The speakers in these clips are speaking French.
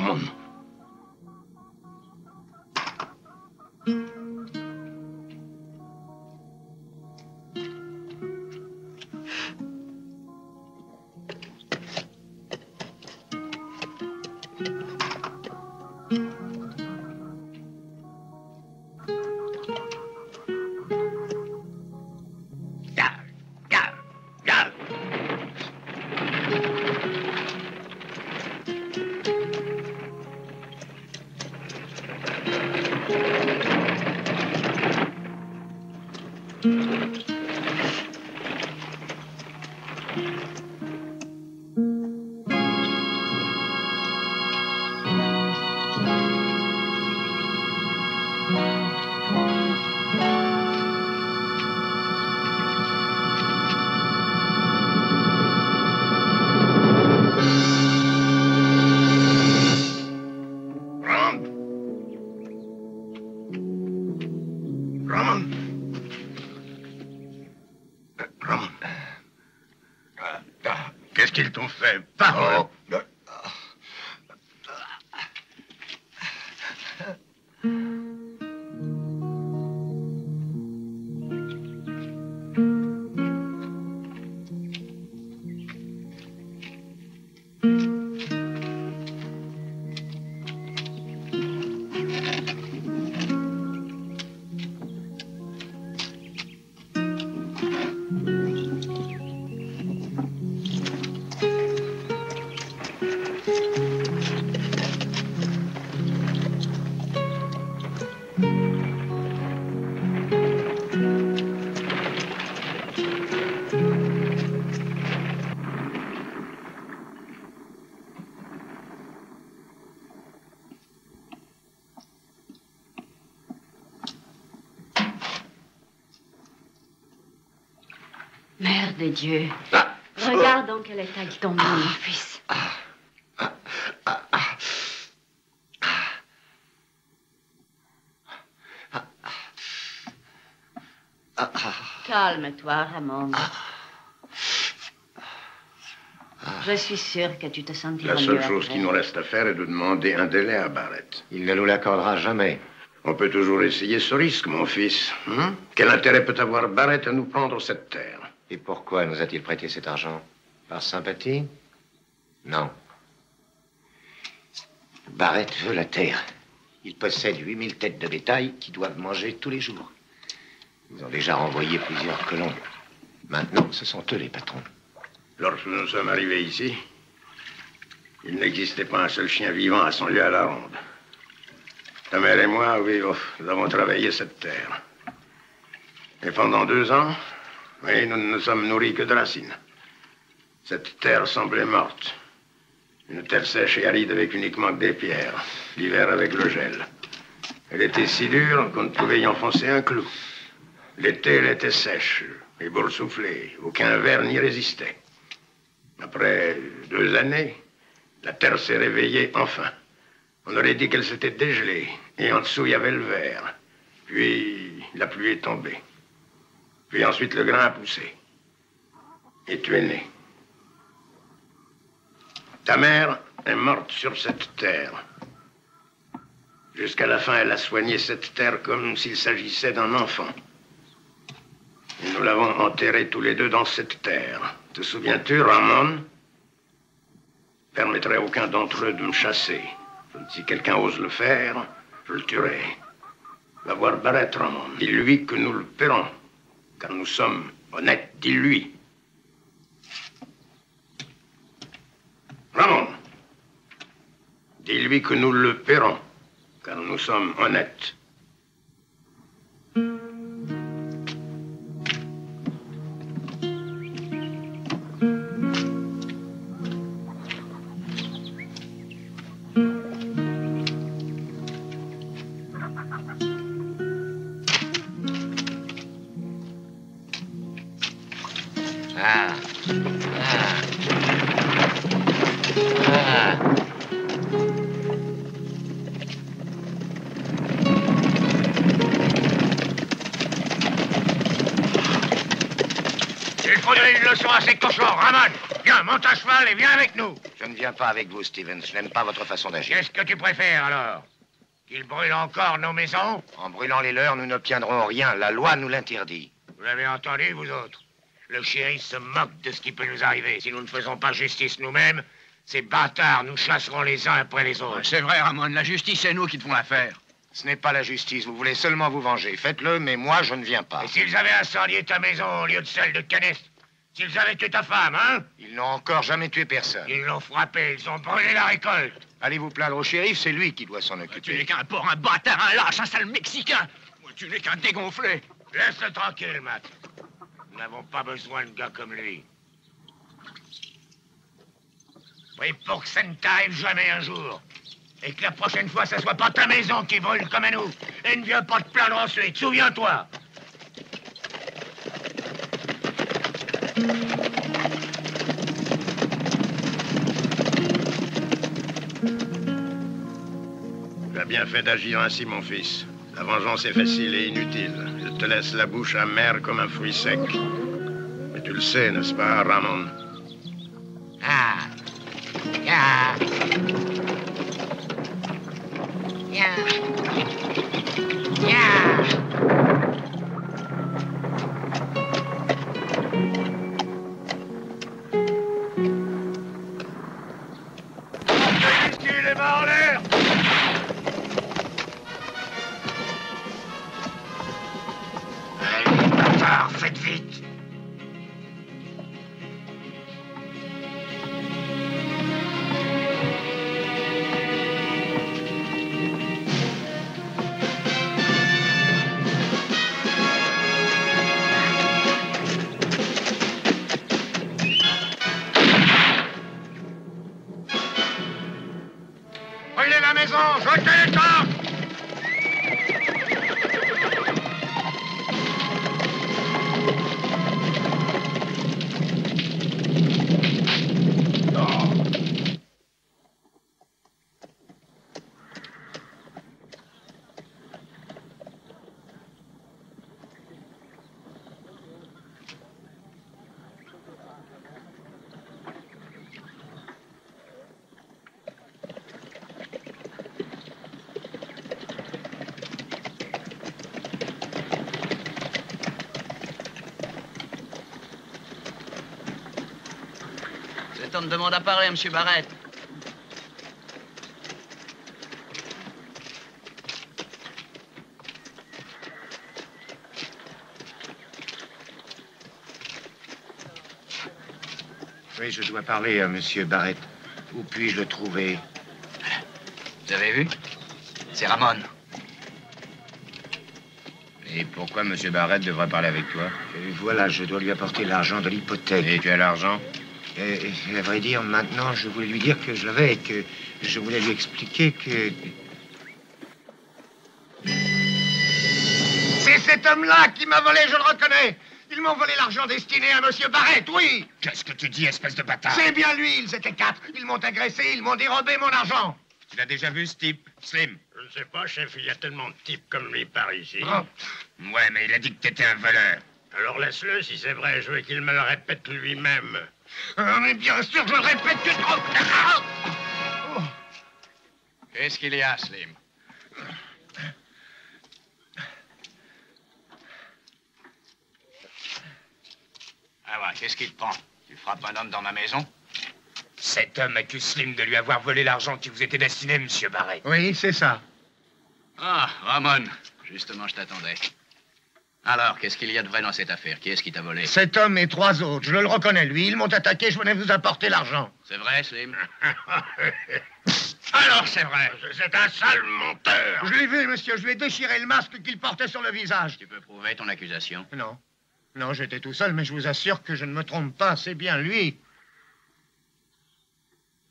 Ramon. Qu'est-ce qu'ils t'ont fait? Parle! Mère de Dieu. Regarde dans quel état il tombe, mon fils. Calme-toi, Ramon. Je suis sûre que tu te sentiras mieux. La seule chose qui nous reste à faire est de demander un délai à Barrett. Il ne nous l'accordera jamais. On peut toujours essayer ce risque, mon fils. Quel intérêt peut avoir Barrett à nous prendre cette terre? Et pourquoi nous a-t-il prêté cet argent? Par sympathie? Non. Barrett veut la terre. Il possède 8000 têtes de bétail qui doivent manger tous les jours. Ils ont déjà renvoyé plusieurs colons. Maintenant, ce sont eux les patrons. Lorsque nous sommes arrivés ici, il n'existait pas un seul chien vivant à son lieu à la ronde. Ta mère et moi, oui, nous avons travaillé cette terre. Et pendant 2 ans, oui, nous ne nous sommes nourris que de racines. Cette terre semblait morte. Une terre sèche et aride avec uniquement que des pierres. L'hiver avec le gel. Elle était si dure qu'on ne pouvait y enfoncer un clou. L'été, elle était sèche et boursouflée. Aucun ver n'y résistait. Après 2 années, la terre s'est réveillée enfin. On aurait dit qu'elle s'était dégelée. Et en dessous, il y avait le verre. Puis, la pluie est tombée. Puis ensuite, le grain a poussé. Et tu es né. Ta mère est morte sur cette terre. Jusqu'à la fin, elle a soigné cette terre comme s'il s'agissait d'un enfant. Et nous l'avons enterrée tous les deux dans cette terre. Te souviens-tu, Ramon? Ne permettrait à aucun d'entre eux de me chasser. Si quelqu'un ose le faire, je le tuerai. Va voir Barrett, Ramon. Dis-lui que nous le paierons. Car nous sommes honnêtes, dis-lui. Ramon, dis-lui que nous le paierons. Car nous sommes honnêtes. Il faut donner une leçon à ces cochons, Ramon. Viens, monte à cheval et viens avec nous. Je ne viens pas avec vous, Stevens. Je n'aime pas votre façon d'agir. Qu'est-ce que tu préfères, alors? Qu'ils brûlent encore nos maisons? En brûlant les leurs, nous n'obtiendrons rien. La loi nous l'interdit. Vous l'avez entendu, vous autres? Le shérif se moque de ce qui peut nous arriver. Si nous ne faisons pas justice nous-mêmes, ces bâtards nous chasseront les uns après les autres. C'est vrai, Ramon. La justice, c'est nous qui devons la faire. Ce n'est pas la justice. Vous voulez seulement vous venger. Faites-le, mais moi, je ne viens pas. Et s'ils avaient incendié ta maison au lieu de celle de Kenneth? S'ils avaient tué ta femme, hein? Ils n'ont encore jamais tué personne. Ils l'ont frappé, ils ont brûlé la récolte. Allez vous plaindre au shérif, c'est lui qui doit s'en Tu occuper. n'es qu'un porc, un bâtard, un lâche, un sale Mexicain. Tu n'es qu'un dégonflé. Laisse-le tranquille, Matt. Nous n'avons pas besoin de gars comme lui. Oui, pour que ça ne t'arrive jamais un jour. Et que la prochaine fois, ça soit pas ta maison qui brûle comme à nous. Et ne viens pas te plaindre ensuite, souviens-toi. Tu as bien fait d'agir ainsi, mon fils. La vengeance est facile et inutile. Elle te laisse la bouche amère comme un fruit sec. Mais tu le sais, n'est-ce pas, Ramon? Ah. Ah. Yeah. Yeah. Les mains en l'air! Allez, bâtard, faites vite! Brûlez la maison! Jetez les tentes! Cet homme demande à parler, M. Barrett. Oui, je dois parler à M. Barrett. Où puis-je le trouver? Vous avez vu? C'est Ramon. Et pourquoi M. Barrett devrait parler avec toi? Voilà, je dois lui apporter l'argent de l'hypothèque. Et tu as l'argent? À vrai dire, maintenant, je voulais lui dire que je l'avais et que je voulais lui expliquer que... C'est cet homme-là qui m'a volé, je le reconnais! Ils m'ont volé l'argent destiné à M. Barrett, oui! Qu'est-ce que tu dis, espèce de bâtard? C'est bien lui, ils étaient 4. Ils m'ont agressé, ils m'ont dérobé mon argent. Tu l'as déjà vu, ce type, Slim? Je ne sais pas, chef, il y a tellement de types comme lui par ici. Ouais, mais il a dit que t'étais un voleur. Alors laisse-le, si c'est vrai, je veux qu'il me le répète lui-même. Ah, mais bien sûr, je le répète que trop... Qu'est-ce qu'il y a, Slim? Ah ouais, qu'est-ce qui te prend? Tu frappes un homme dans ma maison? Cet homme accuse Slim de lui avoir volé l'argent qui vous était destiné, M. Barrett. Oui, c'est ça. Ah, Ramon. Justement, je t'attendais. Alors, qu'est-ce qu'il y a de vrai dans cette affaire? Qui est-ce qui t'a volé? Cet homme et 3 autres, je le reconnais, lui. Ils m'ont attaqué, je venais vous apporter l'argent. C'est vrai, Slim? Alors, c'est vrai. C'est un sale menteur. Je l'ai vu, monsieur. Je lui ai déchiré le masque qu'il portait sur le visage. Tu peux prouver ton accusation? Non. Non, j'étais tout seul, mais je vous assure que je ne me trompe pas. C'est bien lui.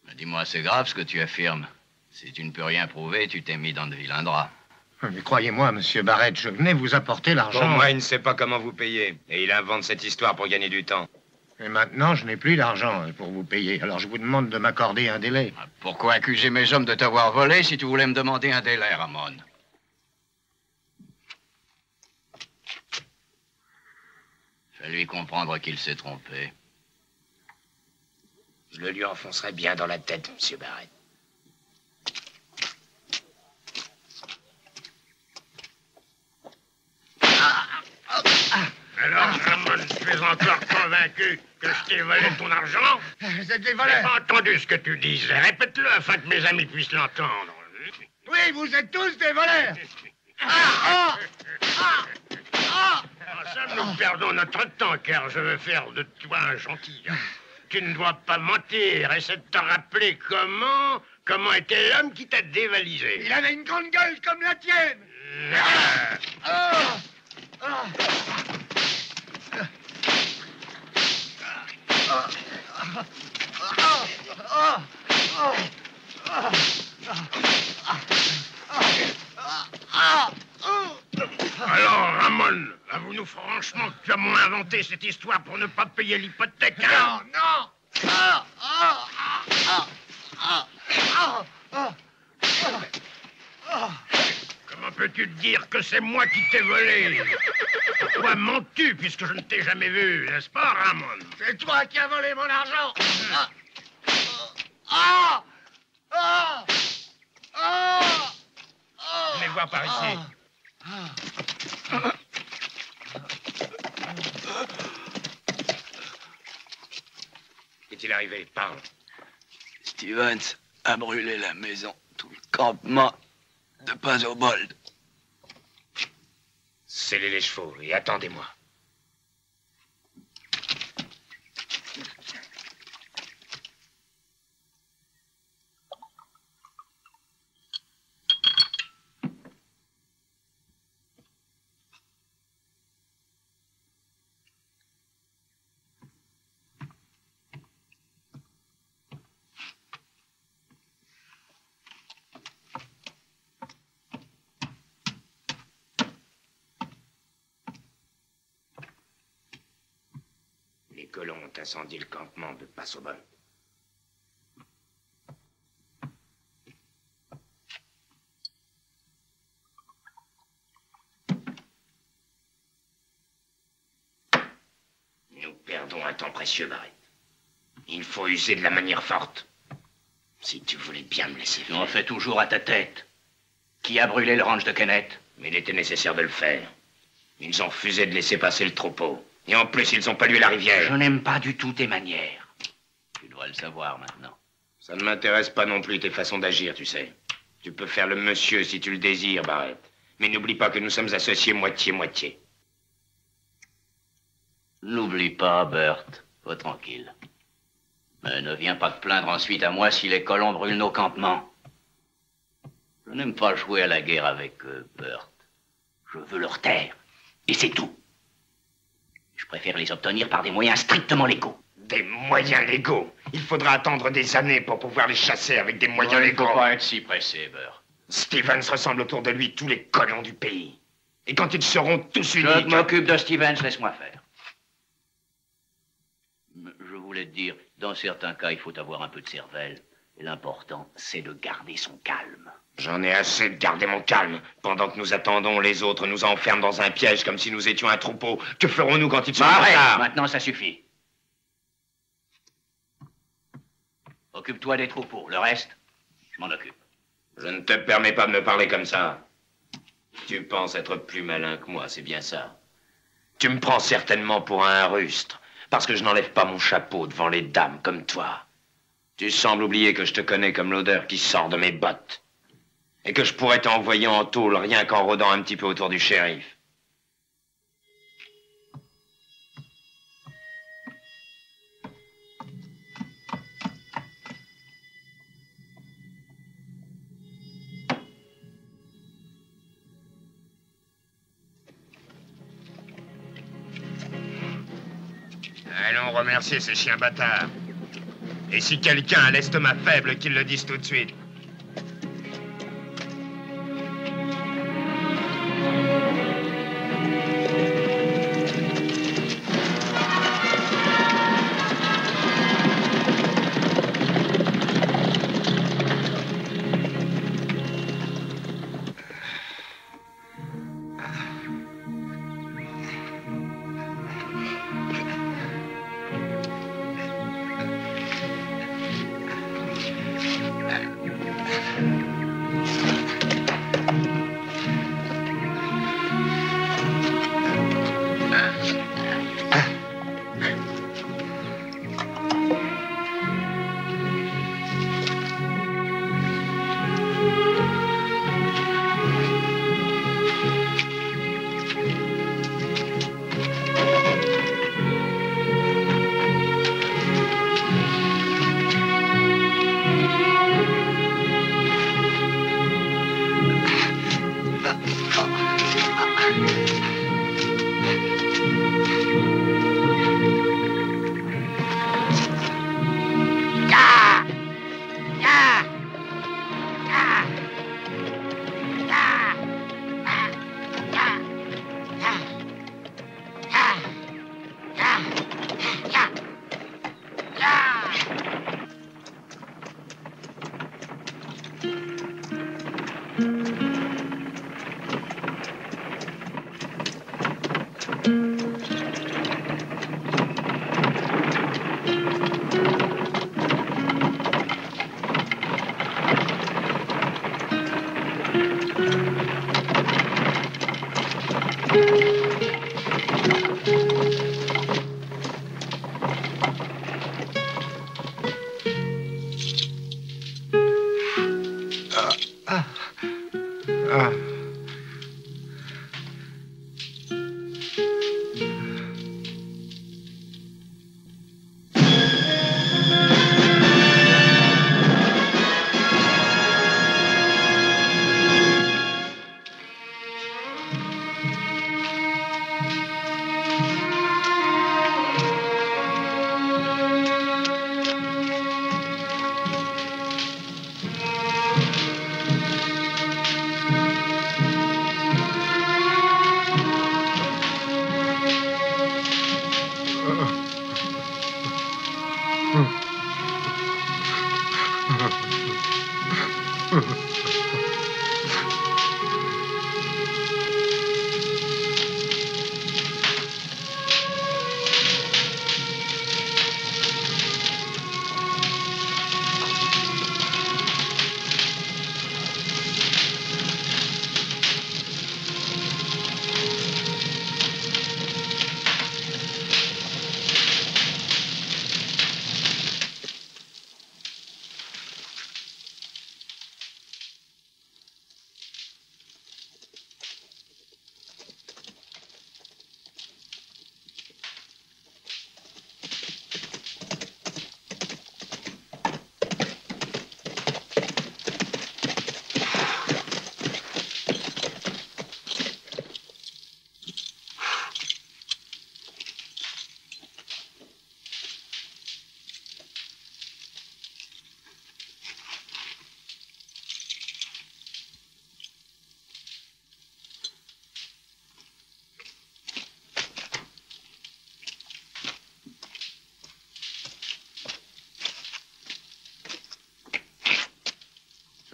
Mais dis-moi, c'est grave ce que tu affirmes. Si tu ne peux rien prouver, tu t'es mis dans de vilains draps. Mais croyez-moi, monsieur Barrett, je venais vous apporter l'argent. Pour moi, il ne sait pas comment vous payer. Et il invente cette histoire pour gagner du temps. Et maintenant, je n'ai plus d'argent pour vous payer. Alors, je vous demande de m'accorder un délai. Pourquoi accuser mes hommes de t'avoir volé si tu voulais me demander un délai, Ramon? Fais-lui comprendre qu'il s'est trompé. Je le lui enfoncerai bien dans la tête, monsieur Barrett. Alors, Ramon, tu es encore convaincu que je t'ai volé ton argent? C'est des voleurs. J'ai pas entendu ce que tu disais. Répète-le afin que mes amis puissent l'entendre. Oui, vous êtes tous des voleurs. En somme, nous perdons notre temps, car je veux faire de toi un gentilhomme. Tu ne dois pas mentir. Essaie de te rappeler comment était l'homme qui t'a dévalisé. Il avait une grande gueule comme la tienne. Alors, Ramon, avoue-nous franchement que tu as moins inventé cette histoire pour ne pas payer l'hypothèque, hein? Non. Comment peux-tu te dire que c'est moi qui t'ai volé? Pourquoi mens-tu puisque je ne t'ai jamais vu, n'est-ce pas, Ramon? C'est toi qui as volé mon argent. Venez voir par ici. Qu'est-il arrivé? Parle. Stevens a brûlé la maison, tout le campement de Pazobold. Scellez les chevaux et attendez-moi. Les colons ont incendié le campement de Pasobol. Nous perdons un temps précieux, Barrett. Il faut user de la manière forte. Si tu voulais bien me laisser Tu faire. en fais toujours à ta tête. Qui a brûlé le ranch de Kenneth? Mais il était nécessaire de le faire. Ils ont refusé de laisser passer le troupeau. Et en plus, ils ont pollué la rivière. Je n'aime pas du tout tes manières. Tu devrais le savoir maintenant. Ça ne m'intéresse pas non plus tes façons d'agir, tu sais. Tu peux faire le monsieur si tu le désires, Barrett. Mais n'oublie pas que nous sommes associés moitié-moitié. N'oublie pas, Bert. Sois tranquille. Mais ne viens pas te plaindre ensuite à moi si les colons brûlent nos campements. Je n'aime pas jouer à la guerre avec eux, Bert. Je veux leur taire. Et c'est tout. Je préfère les obtenir par des moyens strictement légaux. Des moyens légaux. Il faudra attendre des années pour pouvoir les chasser avec des moyens Il ne légaux. faut pas être si pressé, Bert. Stevens ressemble autour de lui tous les colons du pays. Et quand ils seront tous unis... Je m'occupe de Stevens, laisse-moi faire. Je voulais te dire, dans certains cas, il faut avoir un peu de cervelle. Et l'important, c'est de garder son calme. J'en ai assez de garder mon calme. Pendant que nous attendons, les autres nous enferment dans un piège comme si nous étions un troupeau. Que ferons-nous quand ils seront en Arrête! retard? Maintenant, ça suffit. Occupe-toi des troupeaux. Le reste, je m'en occupe. Je ne te permets pas de me parler comme ça. Tu penses être plus malin que moi, c'est bien ça. Tu me prends certainement pour un rustre, parce que je n'enlève pas mon chapeau devant les dames comme toi. Tu sembles oublier que je te connais comme l'odeur qui sort de mes bottes. Et que je pourrais t'envoyer en tôle rien qu'en rôdant un petit peu autour du shérif. Allons remercier ces chiens bâtards. Et si quelqu'un a l'estomac faible, qu'il le dise tout de suite.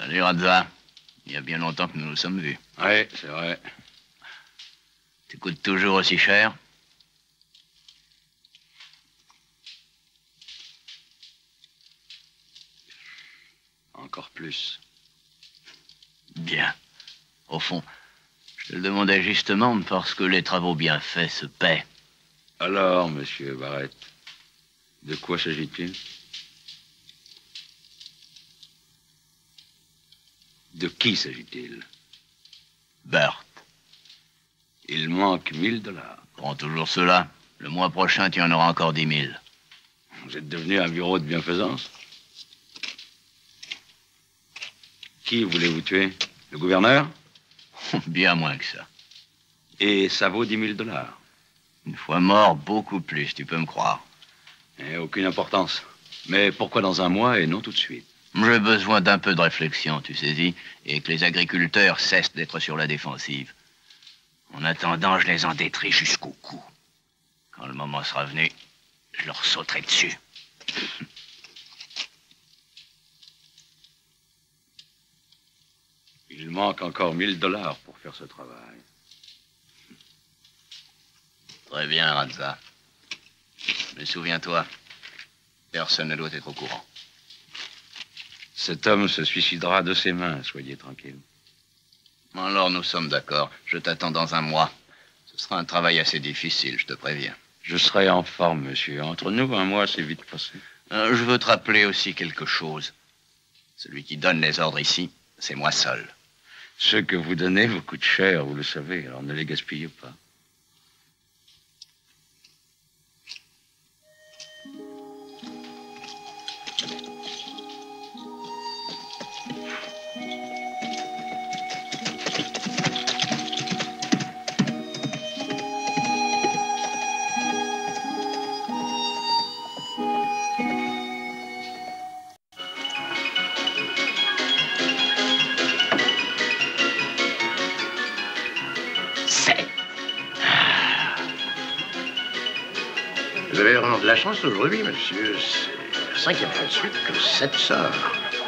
Salut, Radza. Il y a bien longtemps que nous nous sommes vus. Oui, c'est vrai. Tu coûtes toujours aussi cher? Encore plus. Bien. Au fond, je te le demandais justement parce que les travaux bien faits se paient. Alors, monsieur Barrett, de quoi s'agit-il? De qui s'agit-il? Bert. Il manque 1000 $. Prends toujours cela. Le mois prochain, tu en auras encore 10 000. Vous êtes devenu un bureau de bienfaisance? Qui voulez-vous tuer? Le gouverneur? Bien moins que ça. Et ça vaut 10 000 $. Une fois mort, beaucoup plus, tu peux me croire. Et aucune importance. Mais pourquoi dans un mois et non tout de suite? J'ai besoin d'un peu de réflexion, tu saisis, et que les agriculteurs cessent d'être sur la défensive. En attendant, je les endetterai jusqu'au cou. Quand le moment sera venu, je leur sauterai dessus. Il manque encore 1000 $ pour faire ce travail. Très bien, Radza. Mais souviens-toi, personne ne doit être au courant. Cet homme se suicidera de ses mains, soyez tranquille. Alors nous sommes d'accord. Je t'attends dans un mois. Ce sera un travail assez difficile, je te préviens. Je serai en forme, monsieur. Entre nous, un mois, c'est vite passé. Je veux te rappeler aussi quelque chose. Celui qui donne les ordres ici, c'est moi seul. Ceux que vous donnez vous coûtent cher, vous le savez, alors ne les gaspillez pas. Vous avez vraiment de la chance aujourd'hui, monsieur. C'est la 5e fois de suite que 7 sort.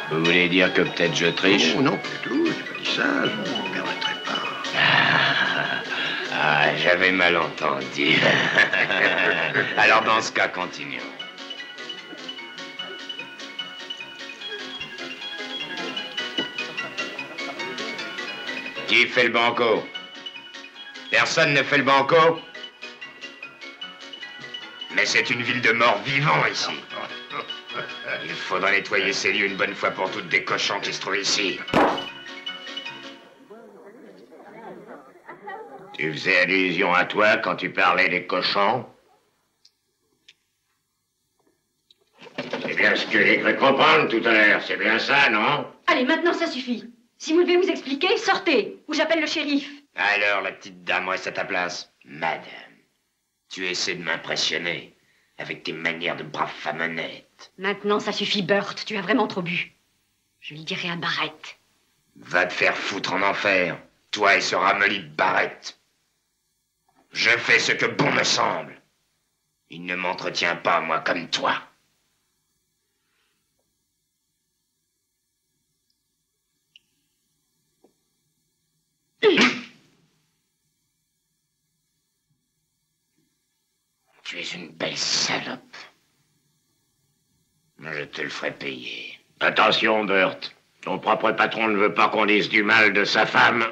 Vous voulez dire que peut-être je triche? Oh, non, pas du tout. J'ai pas dit ça. Je ne me permettrai pas. J'avais mal entendu. Alors, dans ce cas, continuons. Qui fait le banco? Personne ne fait le banco? Mais c'est une ville de morts vivants ici. Il faudra nettoyer ces lieux une bonne fois pour toutes des cochons qui se trouvent ici. Tu faisais allusion à toi quand tu parlais des cochons? C'est bien ce que j'ai cru comprendre tout à l'heure, c'est bien ça, non? Allez, maintenant ça suffit. Si vous devez vous expliquer, sortez, ou j'appelle le shérif. Alors, la petite dame, reste à ta place. Madame, tu essaies de m'impressionner avec tes manières de brave femme honnête. Maintenant ça suffit, Burt, tu as vraiment trop bu. Je lui dirai à Barrett. Va te faire foutre en enfer, toi et ce ramolli de Barrett. Je fais ce que bon me semble. Il ne m'entretient pas, moi, comme toi. Tu es une belle salope. Je te le ferai payer. Attention, Burt. Ton propre patron ne veut pas qu'on dise du mal de sa femme.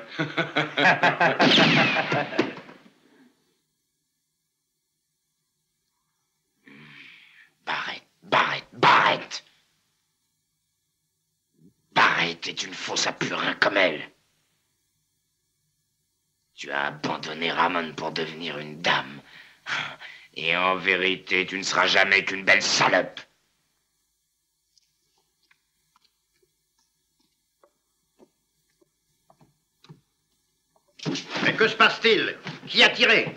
Barrett. Barrett est une fausse à purin comme elle. Tu as abandonné Ramon pour devenir une dame. Et en vérité, tu ne seras jamais qu'une belle salope. Mais que se passe-t-il? Qui a tiré?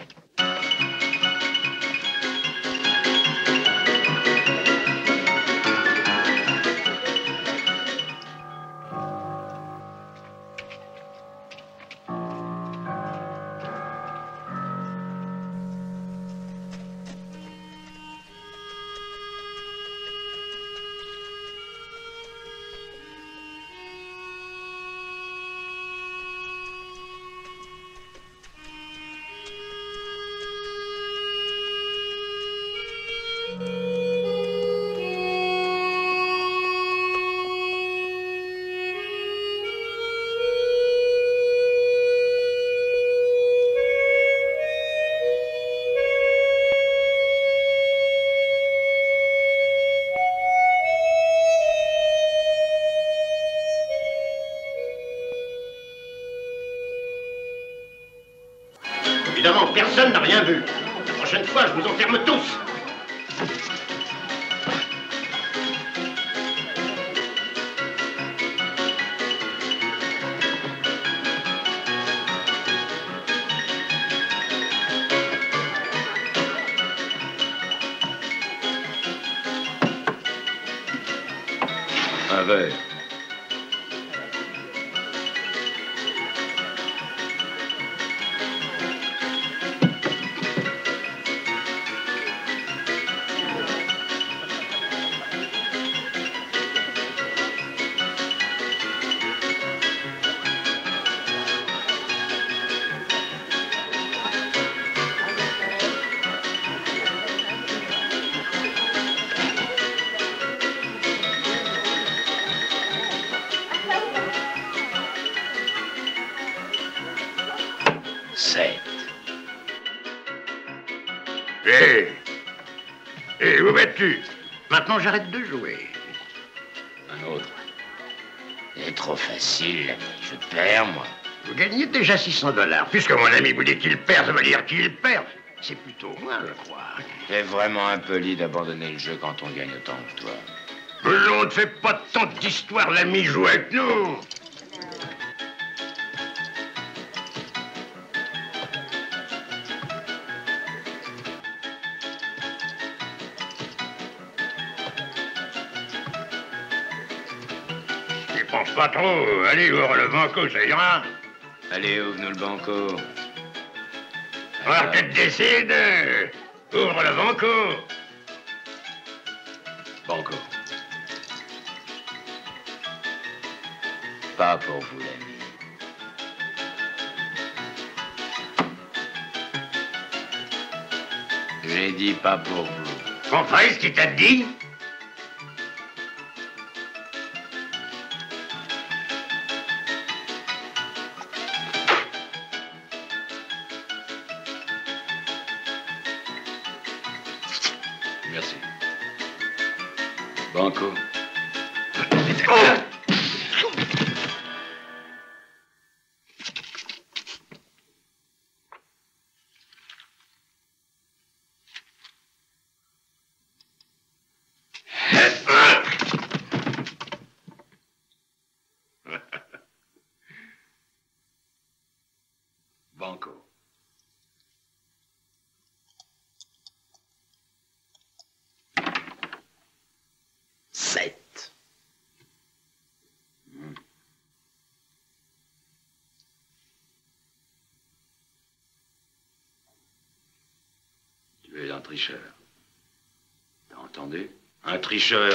Évidemment, personne n'a rien vu. La prochaine fois, je vous enferme tous. Un verre. 7. Hé! Hé, où vas-tu? Maintenant, j'arrête de jouer. Un autre. C'est trop facile, l'ami. Je perds, moi. Vous gagnez déjà 600 $. Puisque mon ami vous dit qu'il perd, ça veut dire qu'il perd. C'est plutôt moi, je crois. C'est vraiment impoli d'abandonner le jeu quand on gagne autant que toi. Mais on ne fait pas tant d'histoires, l'ami joue avec nous. Tu penses pas trop. Allez, ouvre le banco, ça ira. Allez, ouvre-nous le banco. Alors que tu décides, ouvre le banco. Banco. Pas pour vous, l'ami. J'ai dit pas pour vous. Compris ce qu'il t'a dit? Merci. Banco. Banco. Tu es un tricheur. T'as entendu? Un tricheur.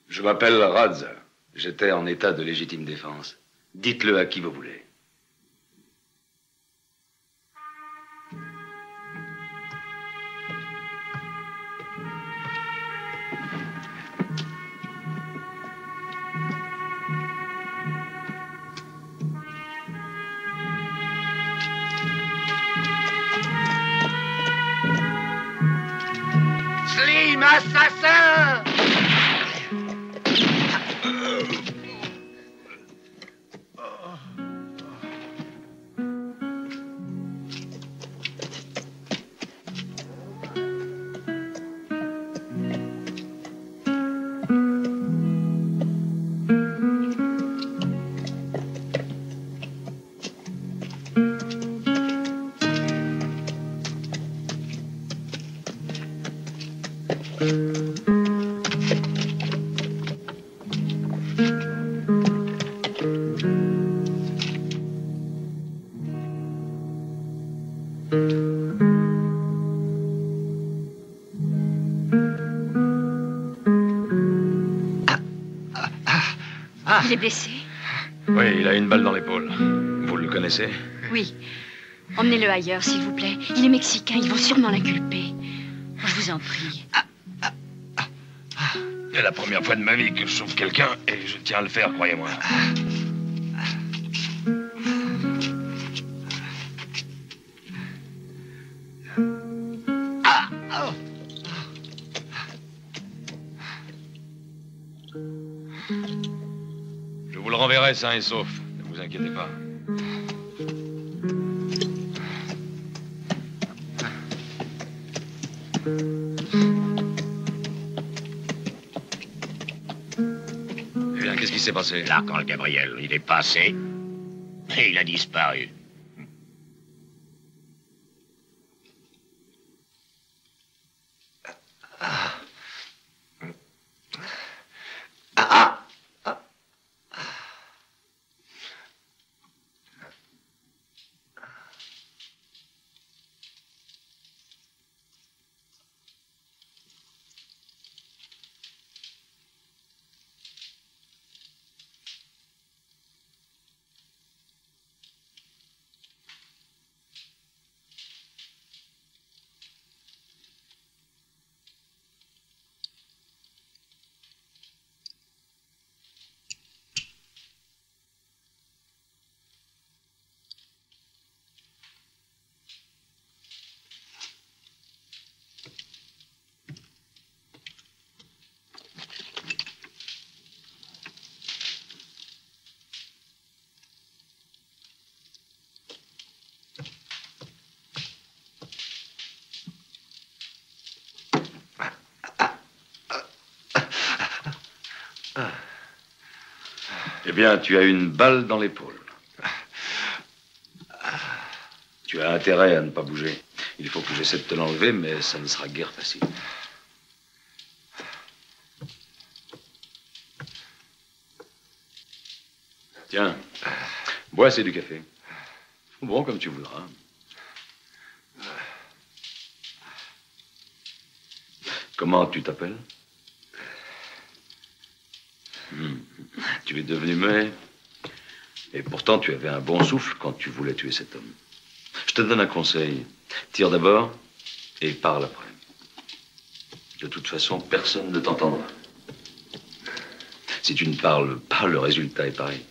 Je m'appelle Radza. J'étais en état de légitime défense. Dites-le à qui vous voulez. Slim, assassin! Il est blessé? Oui, il a une balle dans l'épaule. Vous le connaissez? Oui. Emmenez-le ailleurs, s'il vous plaît. Il est mexicain, ils vont sûrement l'inculper. Je vous en prie. C'est la première fois de ma vie que je sauve quelqu'un et je tiens à le faire, croyez-moi. Je vous le renverrai sain et sauf. Ne vous inquiétez pas. Eh bien, qu'est-ce qui s'est passé? L'archange Gabriel, il est passé et il a disparu. Eh bien, tu as une balle dans l'épaule. Tu as intérêt à ne pas bouger. Il faut que j'essaie de te l'enlever, mais ça ne sera guère facile. Tiens, bois, c'est du café. Bon, comme tu voudras. Comment tu t'appelles? Tu es devenu muet. Et pourtant, tu avais un bon souffle quand tu voulais tuer cet homme. Je te donne un conseil. Tire d'abord et parle après. De toute façon, personne ne t'entendra. Si tu ne parles pas, le résultat est pareil.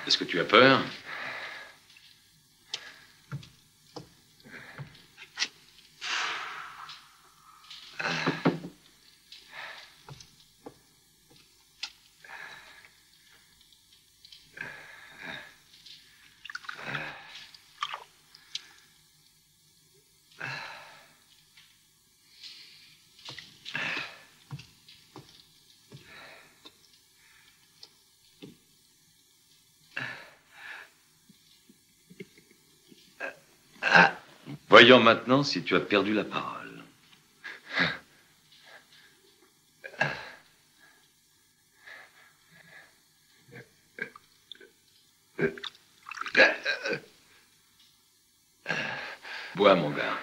Est-ce que tu as peur? Voyons maintenant si tu as perdu la parole. Bois, mon gars.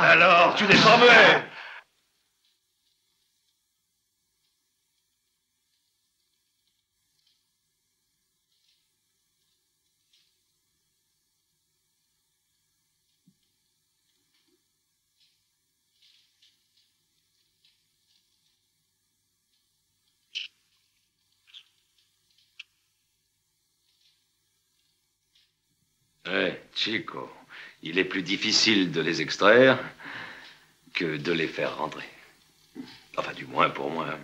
Alors, tu n'es pas muet. Chico, il est plus difficile de les extraire que de les faire rentrer. Enfin, du moins pour moi.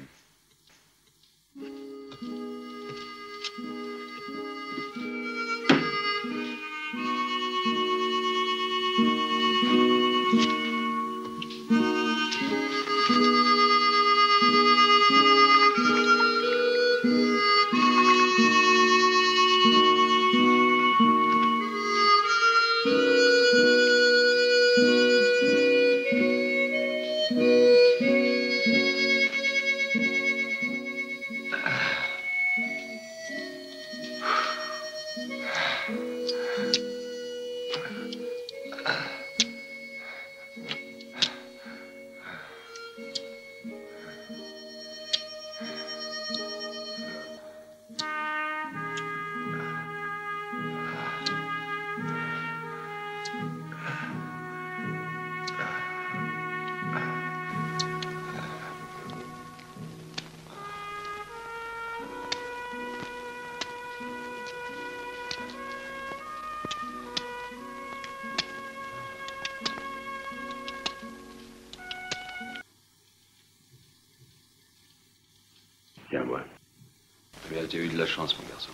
Bien, tu as eu de la chance, mon garçon.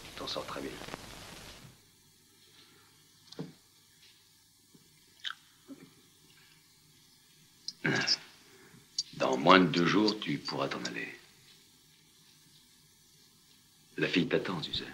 Tu t'en sors très bien. Dans moins de 2 jours, tu pourras t'en aller. La fille t'attend, tu sais.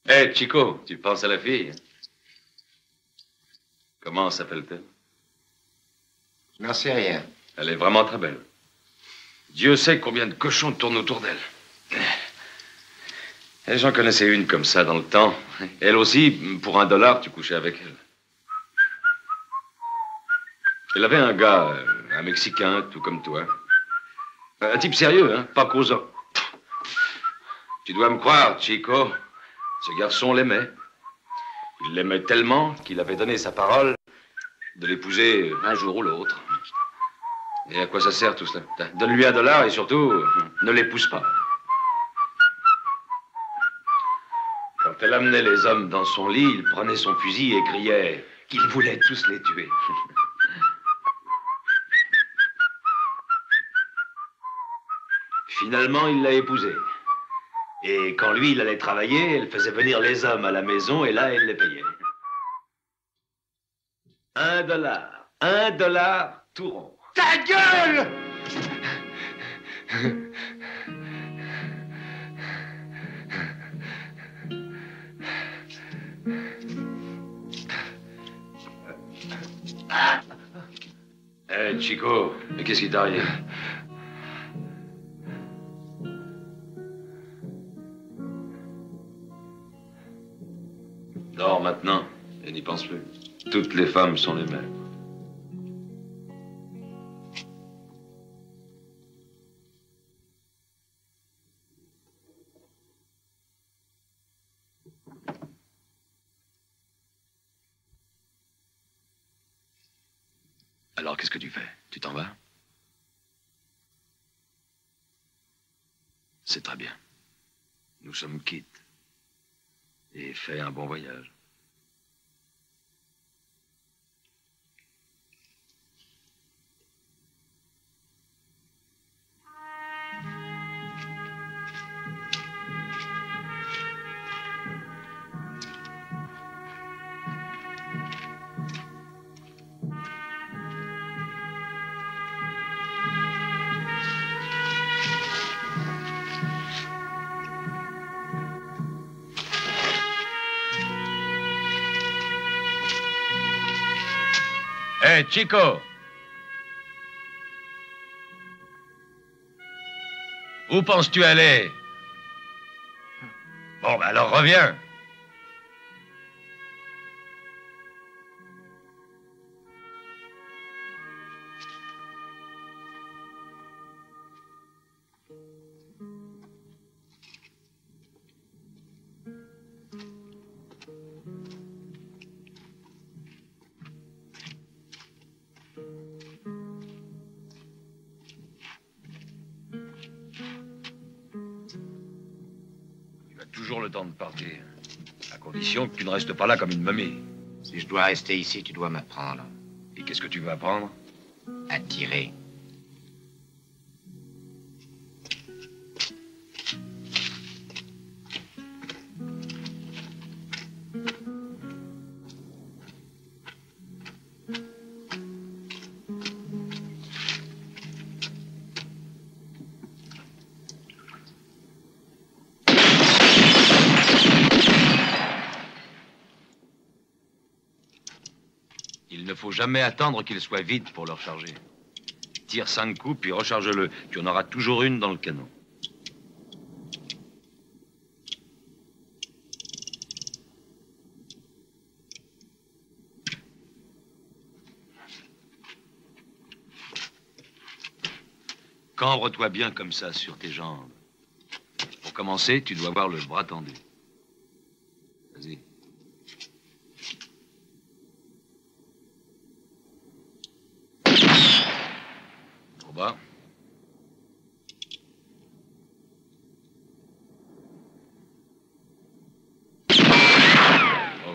Hé, Chico, tu penses à la fille? Comment s'appelle-t-elle? Je n'en sais rien. Elle est vraiment très belle. Dieu sait combien de cochons tournent autour d'elle. Et j'en connaissais une comme ça dans le temps. Elle aussi, pour $1, tu couchais avec elle. Elle avait un gars, un Mexicain, tout comme toi. Un type sérieux, hein, pas causant. Tu dois me croire, Chico. Ce garçon l'aimait. Il l'aimait tellement qu'il avait donné sa parole de l'épouser un jour ou l'autre. Et à quoi ça sert tout cela? Donne-lui $1 et surtout, ne l'épouse pas. Quand elle amenait les hommes dans son lit, il prenait son fusil et criait qu'il voulait tous les tuer. Finalement, il l'a épousée. Et quand lui, il allait travailler, elle faisait venir les hommes à la maison et là, elle les payait. $1. $1 tout rond. Ta gueule! Hé, Chico, mais qu'est-ce qui t'arrive? Dors maintenant et n'y pense plus. Toutes les femmes sont les mêmes. Alors, qu'est-ce que tu fais? Tu t'en vas? C'est très bien. Nous sommes quittes. Et fais un bon voyage. Hé, Chico! Où penses-tu aller? Bon, ben alors reviens. Toujours le temps de partir, à cause condition que tu ne restes pas là comme une momie. Si je dois rester ici, tu dois m'apprendre Et qu'est-ce que tu veux apprendre? à tirer. Il ne faut jamais attendre qu'il soit vide pour le recharger. Tire 5 coups, puis recharge-le. Tu en auras toujours une dans le canon. Cambre-toi bien comme ça sur tes jambes. Pour commencer, tu dois avoir le bras tendu. Vas-y. Trop bas. Oh.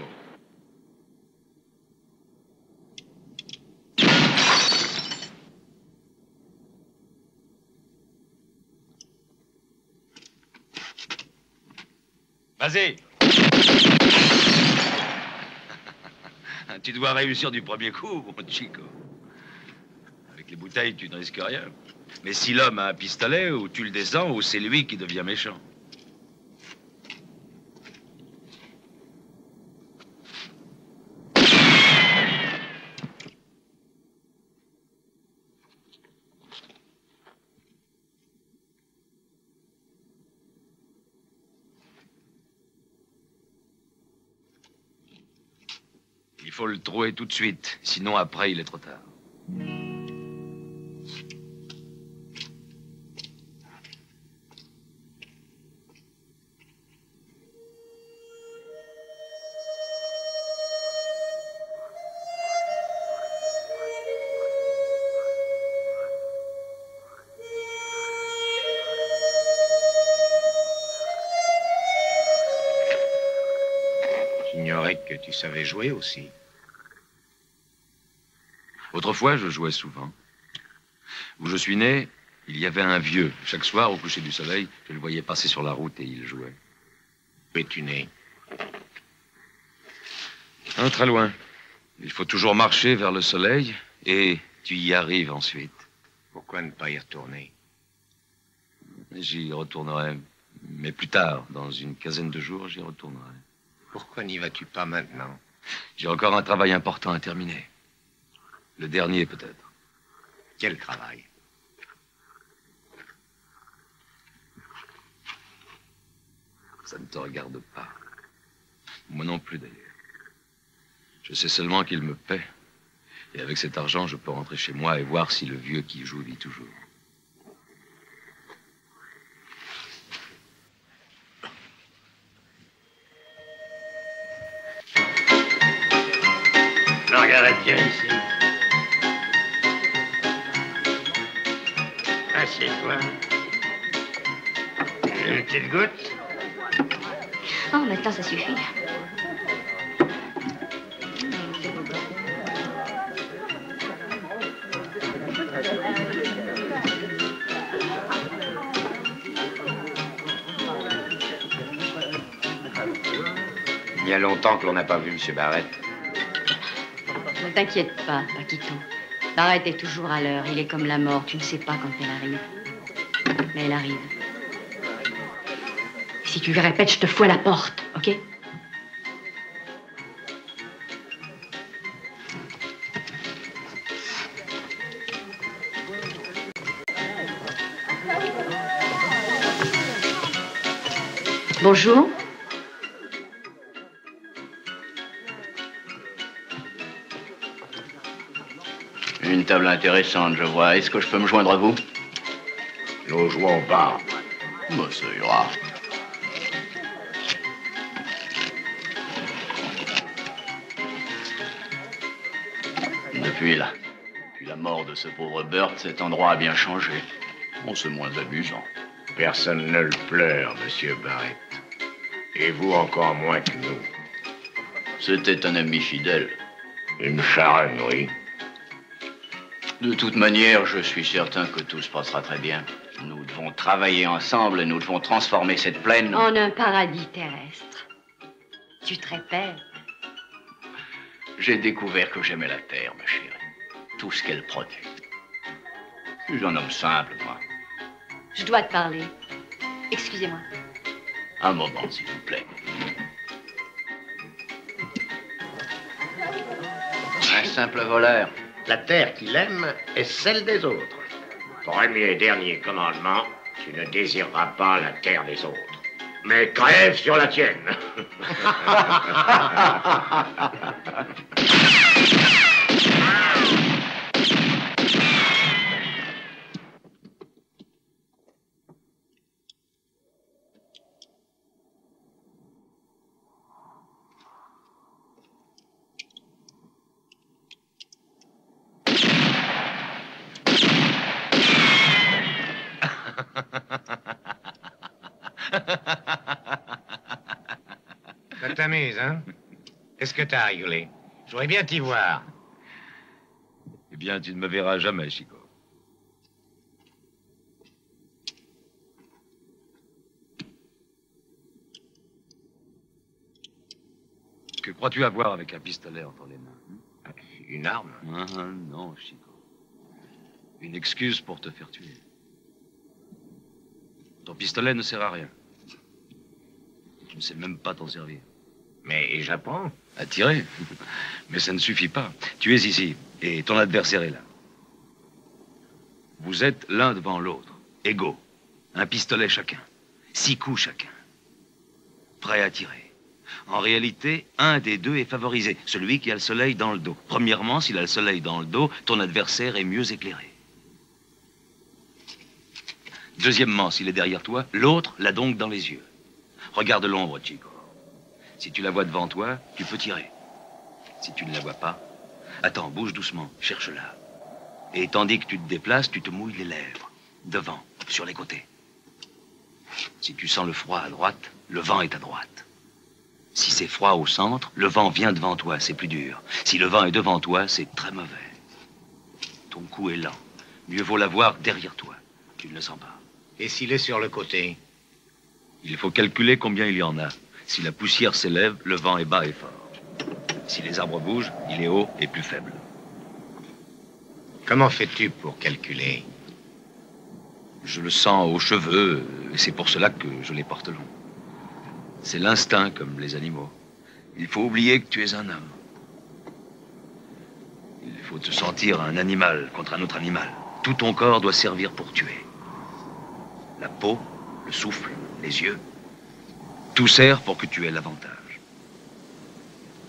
Vas-y. Tu dois réussir du premier coup, mon chico. Avec les bouteilles, tu ne risques rien. Mais si l'homme a un pistolet, ou tu le descends, ou c'est lui qui devient méchant. Il faut le trouver tout de suite, sinon après il est trop tard. J'ignorais que tu savais jouer aussi. Autrefois, je jouais souvent. Où je suis né, il y avait un vieux. Chaque soir, au coucher du soleil, je le voyais passer sur la route et il jouait. Où es-tu né? Ah, très loin. Il faut toujours marcher vers le soleil et tu y arrives ensuite. Pourquoi ne pas y retourner? J'y retournerai, mais plus tard, dans une quinzaine de jours, j'y retournerai. Pourquoi n'y vas-tu pas maintenant? J'ai encore un travail important à terminer. Le dernier, peut-être. Quel travail? Ça ne te regarde pas. Moi non plus, d'ailleurs. Je sais seulement qu'il me paie. Et avec cet argent, je peux rentrer chez moi et voir si le vieux qui joue vit toujours. Margaret, viens ici. Assieds-toi. Une petite goutte. Oh, maintenant, ça suffit. Il y a longtemps que l'on n'a pas vu M. Barrett. Ne t'inquiète pas, Paquito. Barrett est toujours à l'heure. Il est comme la mort. Tu ne sais pas quand elle arrive. Mais elle arrive. Si tu lui répètes, je te fous à la porte, ok? Bonjour. Une table intéressante, je vois. Est-ce que je peux me joindre à vous? Nous jouons au bar. Bon, ça ira. Depuis la mort de ce pauvre Burt, cet endroit a bien changé. Bon, c'est moins amusant. Personne ne le pleure, Monsieur Barrett. Et vous encore moins que nous. C'était un ami fidèle. Une charogne, oui. De toute manière, je suis certain que tout se passera très bien. Nous devons travailler ensemble et nous devons transformer cette plaine En un paradis terrestre. Tu te répètes. J'ai découvert que j'aimais la terre, ma chérie. Tout ce qu'elle produit. Je suis un homme simple, moi. Je dois te parler. Excusez-moi. Un moment, s'il vous plaît. Un simple voleur. La terre qu'il aime est celle des autres. Premier et dernier commandement, tu ne désireras pas la terre des autres. Mais crève sur la tienne. Ça t'amuse, hein? Est-ce que t'as rigolé? Je voudrais bien t'y voir. Eh bien, tu ne me verras jamais, Chico. Que crois-tu avoir avec un pistolet entre les mains? Une arme? Non, Chico. Une excuse pour te faire tuer. Ton pistolet ne sert à rien. Tu ne sais même pas t'en servir. Mais j'apprends. À tirer. Mais ça ne suffit pas. Tu es ici, et ton adversaire est là. Vous êtes l'un devant l'autre, égaux. Un pistolet chacun. 6 coups chacun. Prêts à tirer. En réalité, un des deux est favorisé, celui qui a le soleil dans le dos. Premièrement, s'il a le soleil dans le dos, ton adversaire est mieux éclairé. Deuxièmement, s'il est derrière toi, l'autre l'a donc dans les yeux. Regarde l'ombre, Chico. Si tu la vois devant toi, tu peux tirer. Si tu ne la vois pas, attends, bouge doucement, cherche-la. Et tandis que tu te déplaces, tu te mouilles les lèvres. Devant, sur les côtés. Si tu sens le froid à droite, le vent est à droite. Si c'est froid au centre, le vent vient devant toi, c'est plus dur. Si le vent est devant toi, c'est très mauvais. Ton coup est lent. Mieux vaut l'avoir derrière toi. Tu ne le sens pas. Et s'il est sur le côté? Il faut calculer combien il y en a. Si la poussière s'élève, le vent est bas et fort. Si les arbres bougent, il est haut et plus faible. Comment fais-tu pour calculer? Je le sens aux cheveux, et c'est pour cela que je les porte longs. C'est l'instinct, comme les animaux. Il faut oublier que tu es un homme. Il faut te sentir un animal contre un autre animal. Tout ton corps doit servir pour tuer. La peau, le souffle, les yeux, tout sert pour que tu aies l'avantage.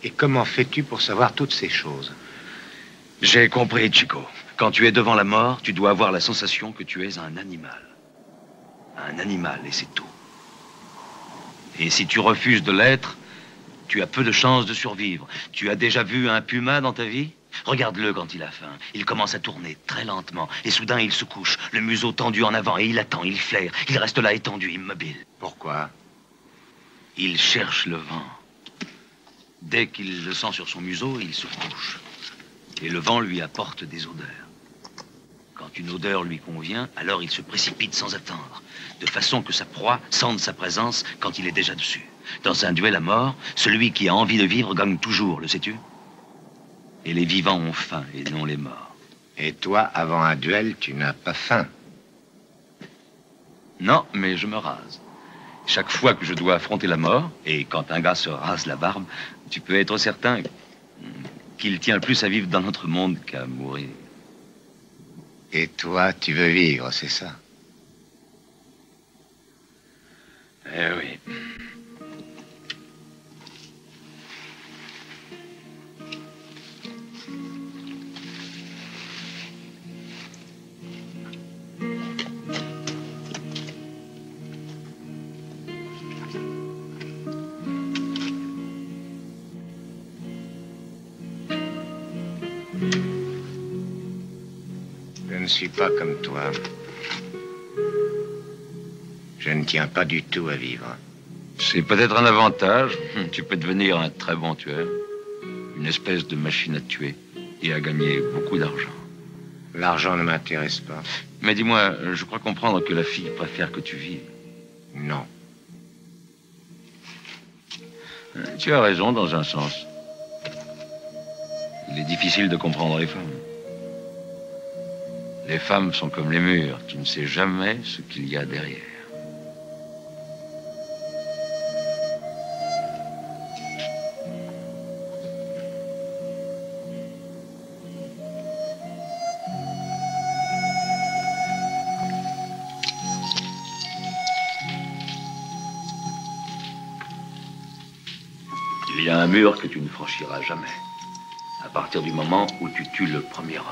Et comment fais-tu pour savoir toutes ces choses? J'ai compris, Chico. Quand tu es devant la mort, tu dois avoir la sensation que tu es un animal. Un animal, et c'est tout. Et si tu refuses de l'être, tu as peu de chances de survivre. Tu as déjà vu un puma dans ta vie? Regarde-le quand il a faim. Il commence à tourner très lentement. Et soudain, il se couche, le museau tendu en avant. Et il attend, il flaire. Il reste là étendu, immobile. Pourquoi? Il cherche le vent. Dès qu'il le sent sur son museau, il se couche. Et le vent lui apporte des odeurs. Quand une odeur lui convient, alors il se précipite sans attendre, de façon que sa proie sente sa présence quand il est déjà dessus. Dans un duel à mort, celui qui a envie de vivre gagne toujours, le sais-tu? Et les vivants ont faim, et non les morts. Et toi, avant un duel, tu n'as pas faim? Non, mais je me rase. Chaque fois que je dois affronter la mort, et quand un gars se rase la barbe, tu peux être certain qu'il tient plus à vivre dans notre monde qu'à mourir. Et toi, tu veux vivre, c'est ça? Eh oui. Je ne suis pas comme toi. Je ne tiens pas du tout à vivre. C'est peut-être un avantage. Tu peux devenir un très bon tueur. une espèce de machine à tuer et à gagner beaucoup d'argent. L'argent ne m'intéresse pas. Mais dis-moi, je crois comprendre que la fille préfère que tu vives. Non. Tu as raison dans un sens. Il est difficile de comprendre les femmes. Les femmes sont comme les murs, tu ne sais jamais ce qu'il y a derrière. Il y a un mur que tu ne franchiras jamais, à partir du moment où tu tues le premier homme.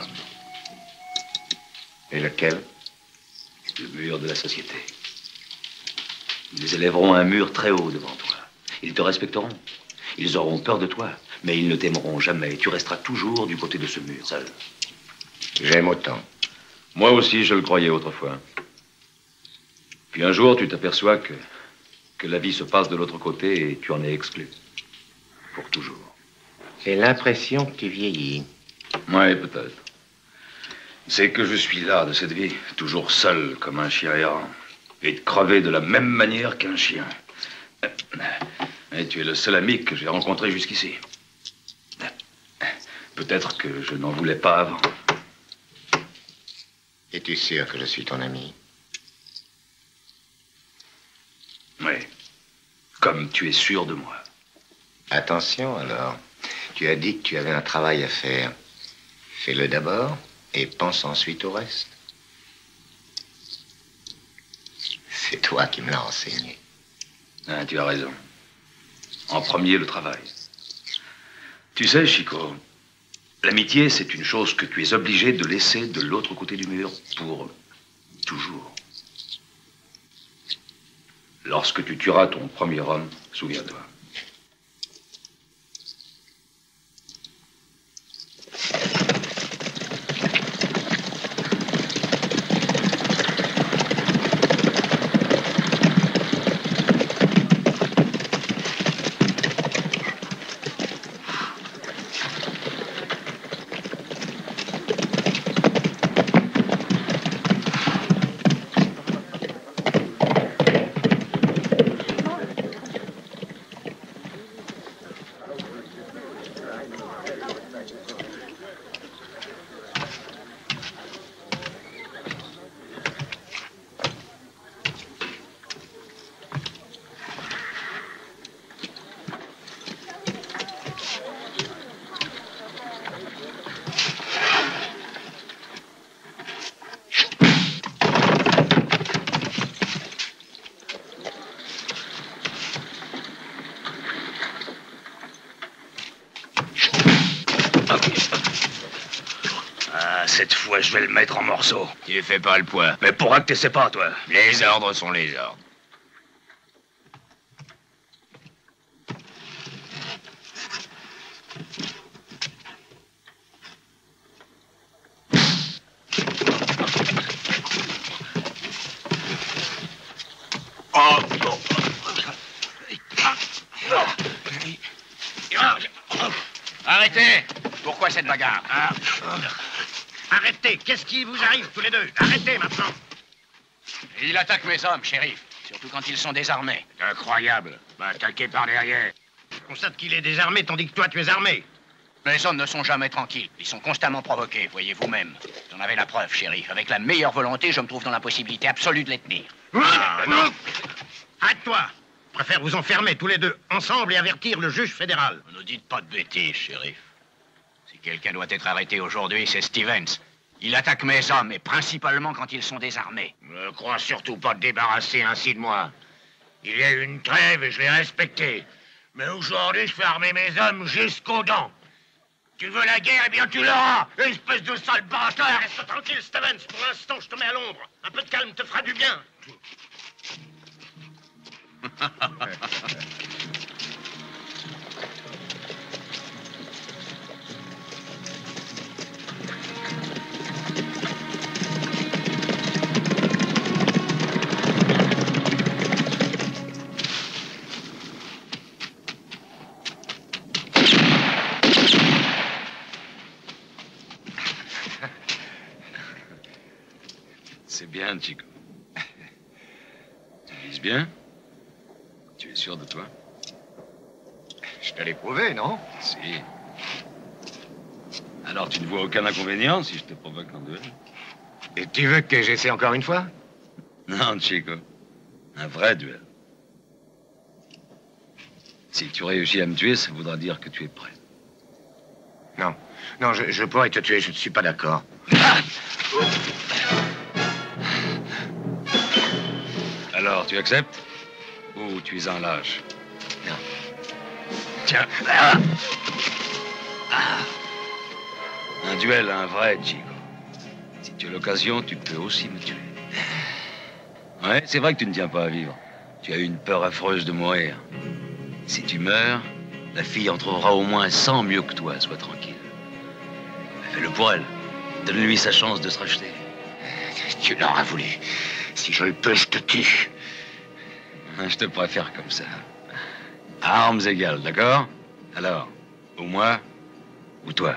Et lequel? Le mur de la société. Ils élèveront un mur très haut devant toi. Ils te respecteront. Ils auront peur de toi, mais ils ne t'aimeront jamais. Tu resteras toujours du côté de ce mur, seul. J'aime autant. Moi aussi, je le croyais autrefois. Puis un jour, tu t'aperçois que la vie se passe de l'autre côté et tu en es exclu. Pour toujours. J'ai l'impression que tu vieillis. Oui, peut-être. C'est que je suis là de cette vie, toujours seul comme un chien errant, et de crever de la même manière qu'un chien. Et tu es le seul ami que j'ai rencontré jusqu'ici. Peut-être que je n'en voulais pas avant. Es-tu sûr que je suis ton ami? Oui. Comme tu es sûr de moi. Attention alors. Tu as dit que tu avais un travail à faire. Fais-le d'abord et pense ensuite au reste. C'est toi qui me l'as enseigné. Ah, tu as raison. En premier, le travail. Tu sais, Chico, l'amitié, c'est une chose que tu es obligé de laisser de l'autre côté du mur pour toujours. Lorsque tu tueras ton premier homme, souviens-toi. Cette fois, je vais le mettre en morceaux. Tu fais pas le poids. Mais pourquoi que t'essaies pas, toi? Les ordres sont les ordres. Arrêtez! Pourquoi cette bagarre? Arrêtez! Qu'est-ce qui vous arrive tous les deux? Arrêtez maintenant! Il attaque mes hommes, shérif. Surtout quand ils sont désarmés. Incroyable. M'a attaqué par derrière. Je constate qu'il est désarmé tandis que toi tu es armé. Mes hommes ne sont jamais tranquilles. Ils sont constamment provoqués, voyez vous-même. J'en avais la preuve, shérif. Avec la meilleure volonté, je me trouve dans la possibilité absolue de les tenir. Non! Arrête-toi! Je préfère vous enfermer tous les deux ensemble et avertir le juge fédéral. Ne dites pas de bêtises, shérif. Si quelqu'un doit être arrêté aujourd'hui, c'est Stevens. Il attaque mes hommes, et principalement quand ils sont désarmés. Ne crois surtout pas te débarrasser ainsi de moi. Il y a eu une trêve et je l'ai respectée. Mais aujourd'hui, je fais armer mes hommes jusqu'aux dents. Tu veux la guerre, eh bien tu l'auras, espèce de sale bâtard. Reste tranquille, Stevens. Pour l'instant, je te mets à l'ombre. Un peu de calme te fera du bien. Bien, Chico. Tu vises bien? Tu es sûr de toi? Je te l'ai prouvé, non? Si. Alors, tu ne vois aucun inconvénient si je te provoque en duel? Et tu veux que j'essaie encore une fois? Non, Chico. Un vrai duel. Si tu réussis à me tuer, ça voudra dire que tu es prêt. Non. Non, je pourrais te tuer, je ne suis pas d'accord. Alors, tu acceptes? Ou tu es un lâche? Non. Tiens. Un duel, un vrai, Chico. Si tu as l'occasion, tu peux aussi me tuer. Ouais, c'est vrai que tu ne tiens pas à vivre. Tu as une peur affreuse de mourir. Si tu meurs, la fille en trouvera au moins 100 mieux que toi, sois tranquille. Fais-le pour elle. Donne-lui sa chance de se racheter. Tu l'auras voulu. Si je le peux, je te tue. Je te préfère comme ça. Armes égales, d'accord? Alors, ou moi, ou toi.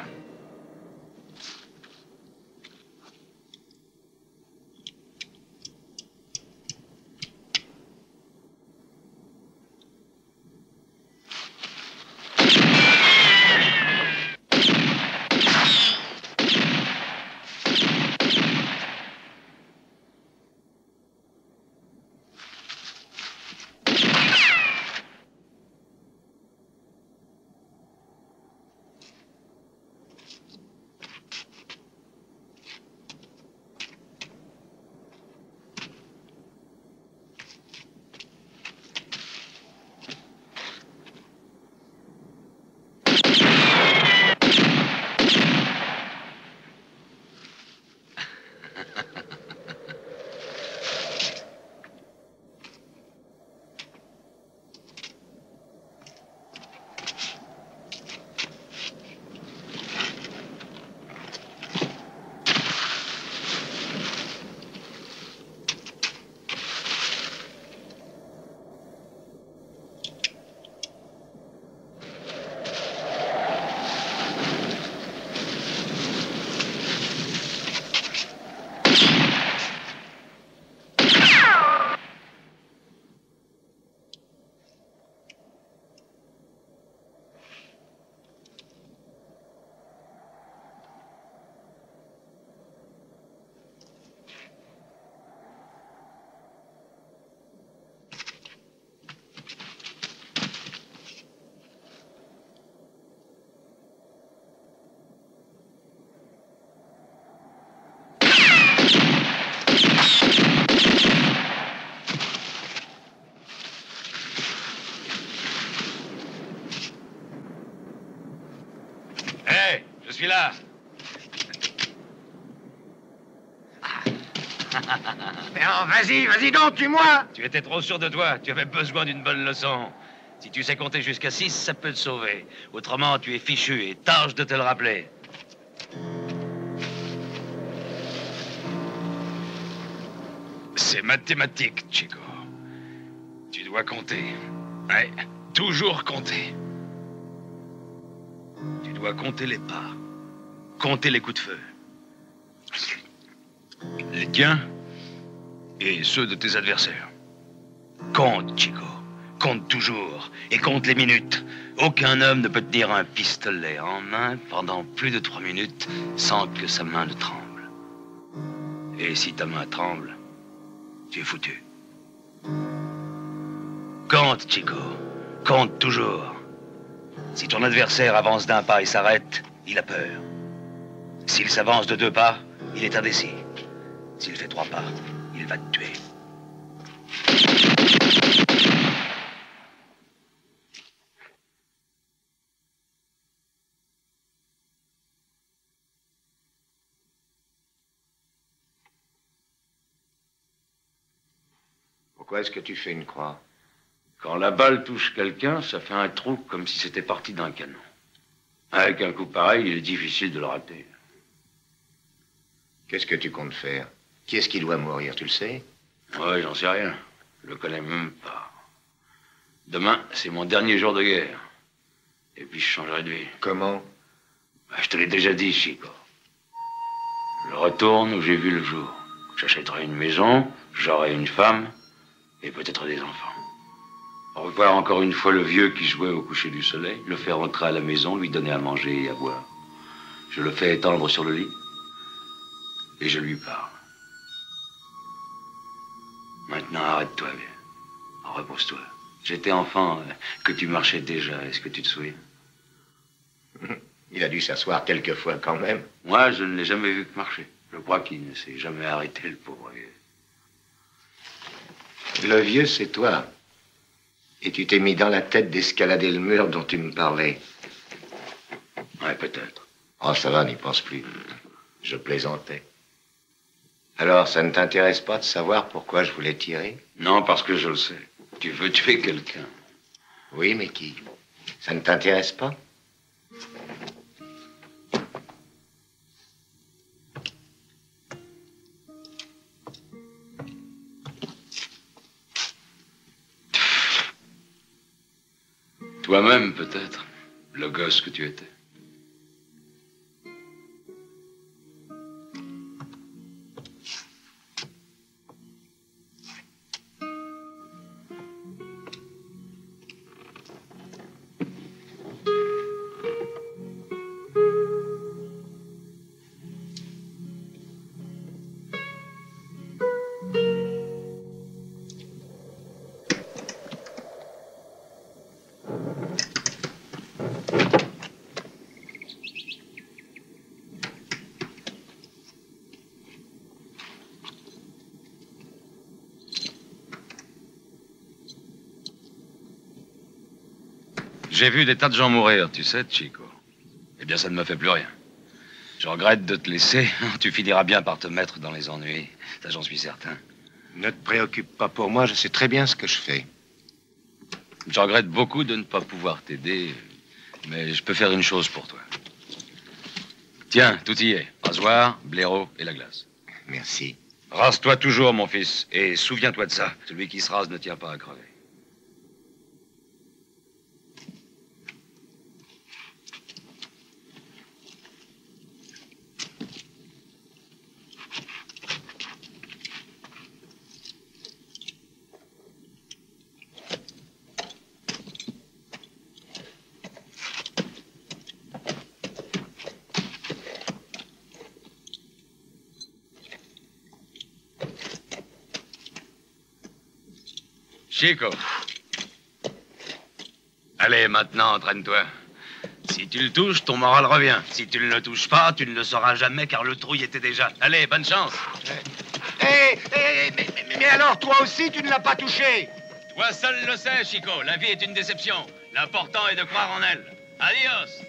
Hé, je suis là. Non, vas-y donc, tue-moi. Tu étais trop sûr de toi. Tu avais besoin d'une bonne leçon. Si tu sais compter jusqu'à 6, ça peut te sauver. Autrement, tu es fichu et tâche de te le rappeler. C'est mathématique, Chico. Tu dois compter. Ouais, toujours compter. Tu dois compter les pas. Compter les coups de feu. Les tiens et ceux de tes adversaires. Compte, Chico. Compte toujours. Et compte les minutes. Aucun homme ne peut tenir un pistolet en main pendant plus de 3 minutes sans que sa main ne tremble. Et si ta main tremble, tu es foutu. Compte, Chico. Compte toujours. Si ton adversaire avance d'un pas et s'arrête, il a peur. S'il s'avance de 2 pas, il est indécis. S'il fait 3 pas, il va te tuer. Pourquoi est-ce que tu fais une croix? Quand la balle touche quelqu'un, ça fait un trou comme si c'était parti d'un canon. Avec un coup pareil, il est difficile de le rater. Qu'est-ce que tu comptes faire? Qui est-ce qui doit mourir, tu le sais? Ouais, j'en sais rien. Je le connais même pas. Demain, c'est mon dernier jour de guerre. Et puis je changerai de vie. Comment? Je te l'ai déjà dit, Chico. Je retourne où j'ai vu le jour. J'achèterai une maison, j'aurai une femme et peut-être des enfants. Revoir encore une fois le vieux qui jouait au coucher du soleil, le faire rentrer à la maison, lui donner à manger et à boire. Je le fais étendre sur le lit et je lui parle. Maintenant, arrête-toi, vieux. Repose-toi. J'étais enfant, que tu marchais déjà. Est-ce que tu te souviens? Il a dû s'asseoir quelquefois quand même. Moi, je ne l'ai jamais vu que marcher. Je crois qu'il ne s'est jamais arrêté, le pauvre vieux. Le vieux, c'est toi. Et tu t'es mis dans la tête d'escalader le mur dont tu me parlais. Ouais, peut-être. Oh, ça va, n'y pense plus. Je plaisantais. Alors, ça ne t'intéresse pas de savoir pourquoi je voulais tirer? Non, parce que je le sais. Tu veux tuer quelqu'un. Oui, mais qui? Ça ne t'intéresse pas? Toi-même, peut-être. Le gosse que tu étais. J'ai vu des tas de gens mourir, tu sais, Chico. Eh bien, ça ne me fait plus rien. Je regrette de te laisser. Tu finiras bien par te mettre dans les ennuis. Ça, j'en suis certain. Ne te préoccupe pas pour moi, je sais très bien ce que je fais. Je regrette beaucoup de ne pas pouvoir t'aider, mais je peux faire une chose pour toi. Tiens, tout y est. Rasoir, blaireau et la glace. Merci. Rase-toi toujours, mon fils, et souviens-toi de ça. Celui qui se rase ne tient pas à crever. Chico. Allez, maintenant, entraîne-toi. Si tu le touches, ton moral revient. Si tu ne le touches pas, tu ne le sauras jamais car le trou y était déjà. Allez, bonne chance. Mais alors, toi aussi, tu ne l'as pas touché? Toi seul le sais, Chico. La vie est une déception. L'important est de croire en elle. Adios.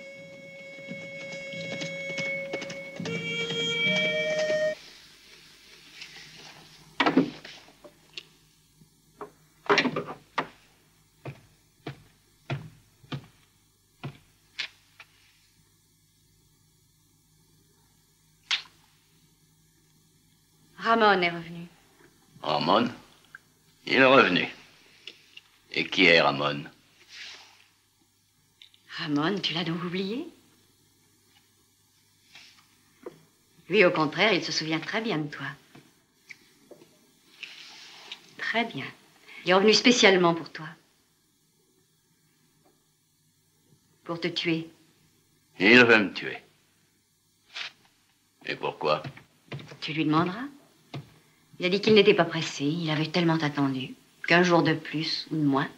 Ramon est revenu. Ramon? Il est revenu. Et qui est Ramon? Ramon, tu l'as donc oublié? Lui, au contraire, il se souvient très bien de toi. Très bien. Il est revenu spécialement pour toi. Pour te tuer. Il veut me tuer. Et pourquoi? Tu lui demanderas. Il a dit qu'il n'était pas pressé. Il avait tellement attendu. Qu'un jour de plus ou de moins.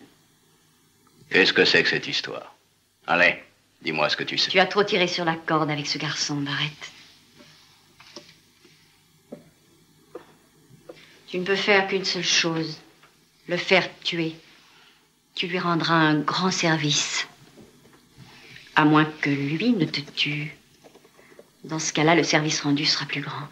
Qu'est-ce que c'est que cette histoire? Allez, dis-moi ce que tu sais. Tu as trop tiré sur la corde avec ce garçon, Barrett. Tu ne peux faire qu'une seule chose. Le faire tuer. Tu lui rendras un grand service. À moins que lui ne te tue. Dans ce cas-là, le service rendu sera plus grand.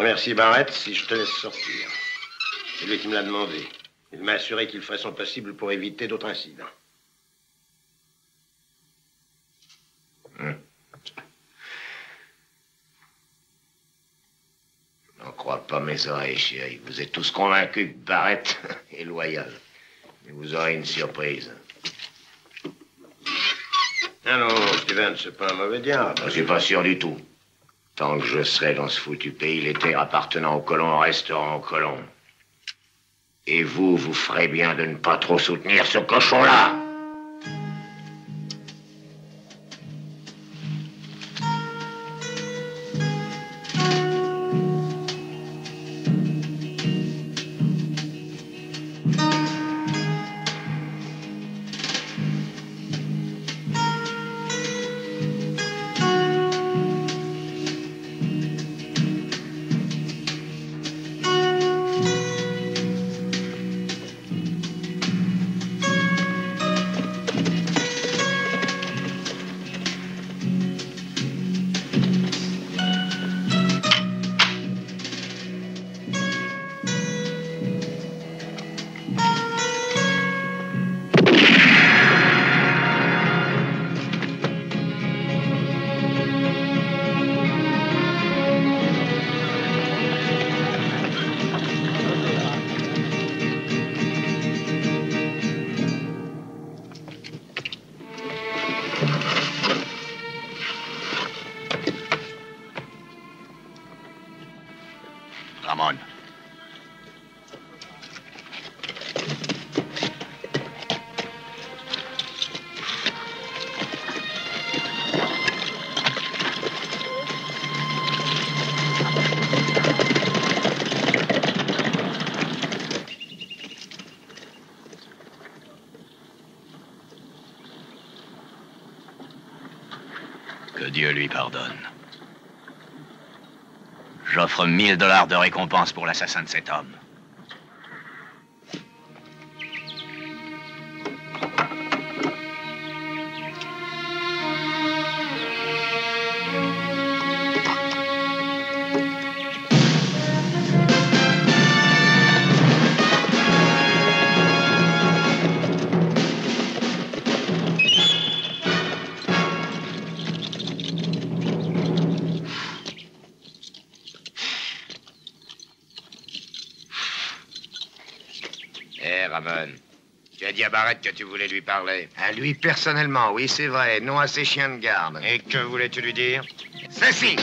Remercie Barrett si je te laisse sortir. C'est lui qui me l'a demandé. Il m'a assuré qu'il ferait son possible pour éviter d'autres incidents. N'en crois pas mes oreilles, chérie. Vous êtes tous convaincus que Barrett est loyal. Mais vous aurez une surprise. Ah non, Steven, c'est pas un mauvais diable. Je suis pas sûr du tout. Tant que je serai dans ce foutu pays, les terres appartenant aux colons resteront aux colons. Et vous, vous ferez bien de ne pas trop soutenir ce cochon-là. Ramon. Que Dieu lui pardonne. J'offre 1000 $ de récompense pour l'assassin de cet homme. Ramon, tu as dit à Barrett que tu voulais lui parler. À lui personnellement, oui, c'est vrai, non à ses chiens de garde. Et que voulais-tu lui dire? Ceci.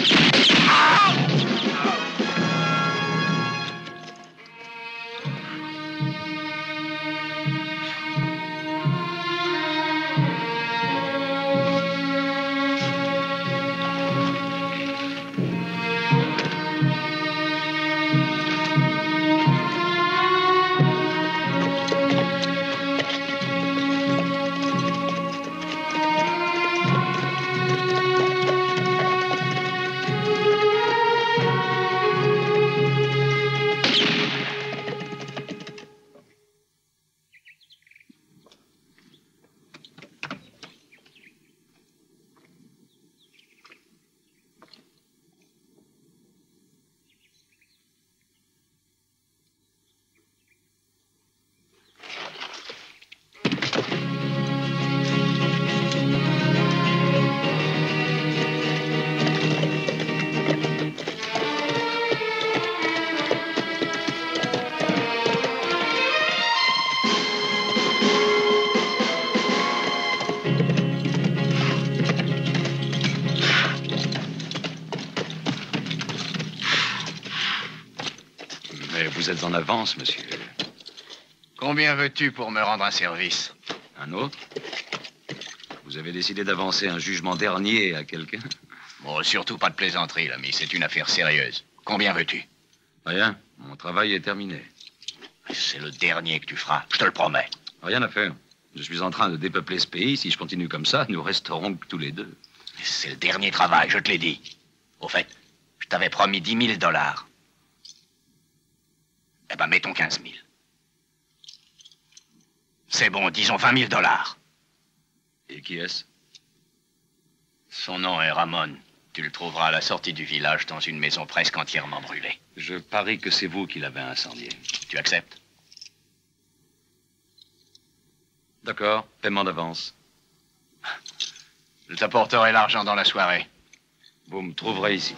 Vous êtes en avance, monsieur. Combien veux-tu pour me rendre un service? Un autre? Vous avez décidé d'avancer un jugement dernier à quelqu'un? Bon, surtout pas de plaisanterie, l'ami. C'est une affaire sérieuse. Combien veux-tu? Rien. Mon travail est terminé. C'est le dernier que tu feras, je te le promets. Rien à faire. Je suis en train de dépeupler ce pays. Si je continue comme ça, nous resterons que tous les deux. C'est le dernier travail, je te l'ai dit. Au fait, je t'avais promis 10 000 $. Eh ben, mettons 15 000. C'est bon, disons 20 000 $. Et qui est-ce? Son nom est Ramon. Tu le trouveras à la sortie du village, dans une maison presque entièrement brûlée. Je parie que c'est vous qui l'avez incendié. Tu acceptes? D'accord, paiement d'avance. Je t'apporterai l'argent dans la soirée. Vous me trouverez ici.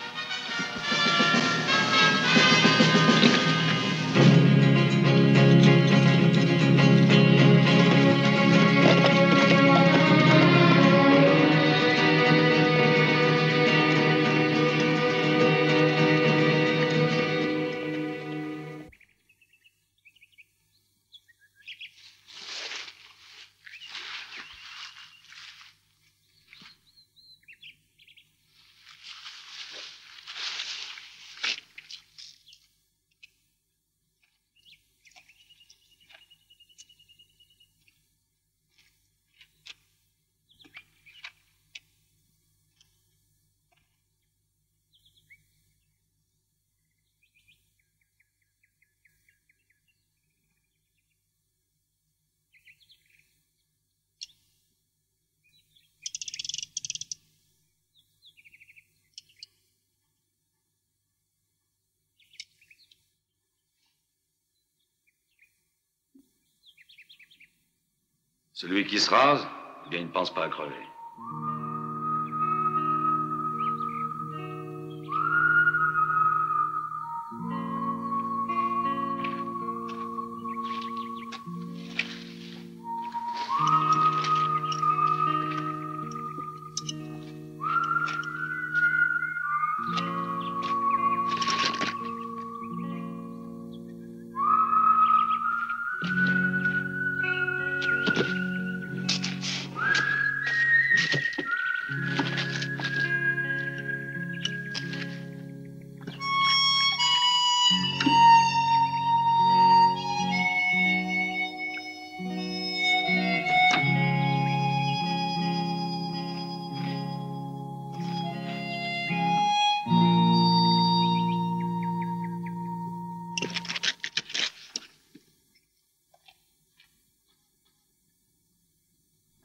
Celui qui se rase, eh bien, il ne pense pas à crever.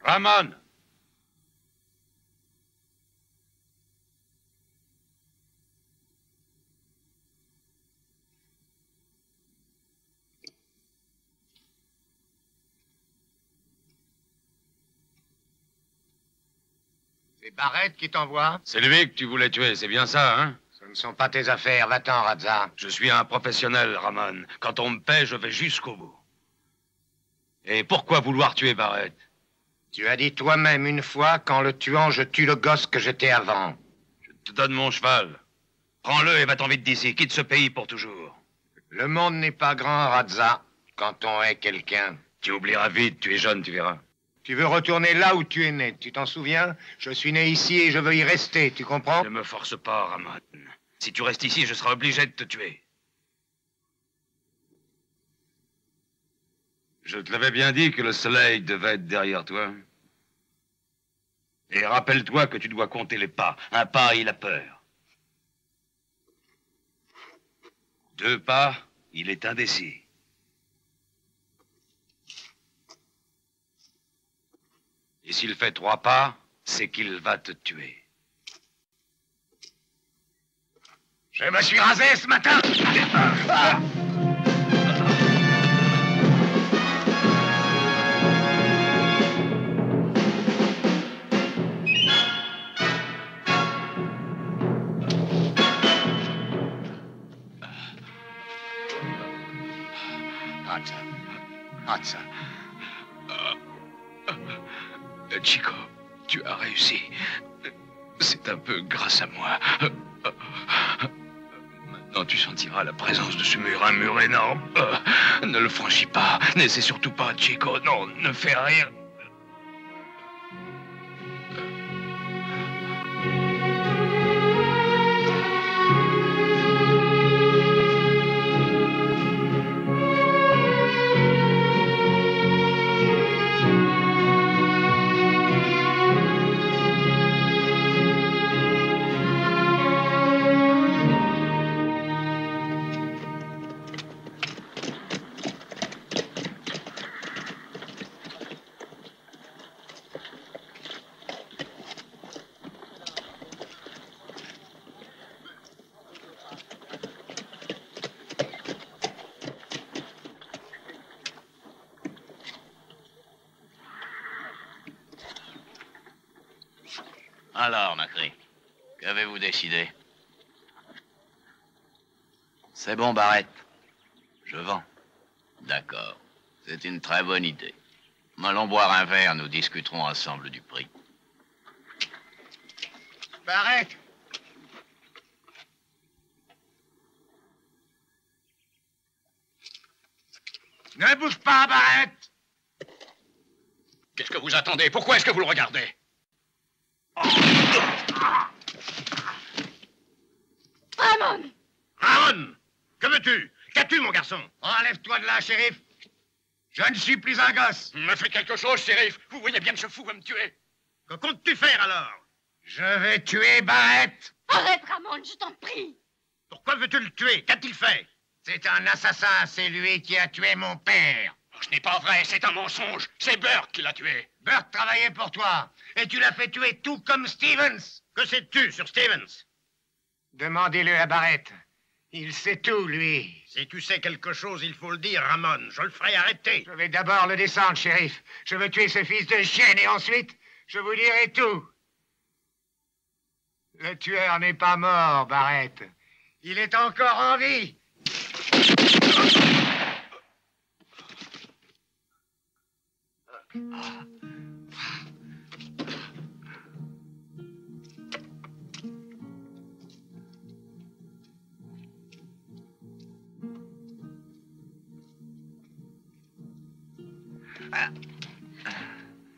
Ramon! C'est Barrett qui t'envoie? C'est lui que tu voulais tuer, c'est bien ça, hein? Ce ne sont pas tes affaires. Va-t'en, Radza. Je suis un professionnel, Ramon. Quand on me paie, je vais jusqu'au bout. Et pourquoi vouloir tuer Barrett? Tu as dit toi-même une fois qu'en le tuant, je tue le gosse que j'étais avant. Je te donne mon cheval. Prends-le et va-t'en vite d'ici. Quitte ce pays pour toujours. Le monde n'est pas grand, Radza, quand on est quelqu'un. Tu oublieras vite, tu es jeune, tu verras. Tu veux retourner là où tu es né, tu t'en souviens? Je suis né ici et je veux y rester, tu comprends? Ne me force pas, Ramon. Si tu restes ici, je serai obligé de te tuer. Je te l'avais bien dit que le soleil devait être derrière toi. Et rappelle-toi que tu dois compter les pas. Un pas, il a peur. 2 pas, il est indécis. Et s'il fait 3 pas, c'est qu'il va te tuer. Je me suis rasé ce matin. Radza. Chico, tu as réussi. C'est un peu grâce à moi. Maintenant, tu sentiras la présence de ce mur, un mur énorme. Ne le franchis pas. N'essaie surtout pas, Chico. Non, ne fais rien. Alors, Macri, qu'avez-vous décidé? C'est bon, Barrett. Je vends. D'accord. C'est une très bonne idée. Allons boire un verre, nous discuterons ensemble du prix. Barrett! Ne bouge pas, Barrett! Qu'est-ce que vous attendez? Pourquoi est-ce que vous le regardez? Ramon! Ramon! Que veux-tu? Qu'as-tu, mon garçon? Enlève-toi de là, shérif. Je ne suis plus un gosse. Me faites quelque chose, shérif. Vous voyez bien que ce fou va me tuer. Que comptes-tu faire, alors? Je vais tuer Barrett. Arrête, Ramon, je t'en prie! Pourquoi veux-tu le tuer? Qu'a-t-il fait? C'est un assassin, c'est lui qui a tué mon père. Oh, ce n'est pas vrai, c'est un mensonge. C'est Burt qui l'a tué. Burt travaillait pour toi, et tu l'as fait tuer tout comme Stevens. Que sais-tu sur Stevens? Demandez-le à Barrett. Il sait tout, lui. Si tu sais quelque chose, il faut le dire, Ramon. Je le ferai arrêter. Je vais d'abord le descendre, shérif. Je veux tuer ce fils de chienne, et ensuite, je vous dirai tout. Le tueur n'est pas mort, Barrett. Il est encore en vie.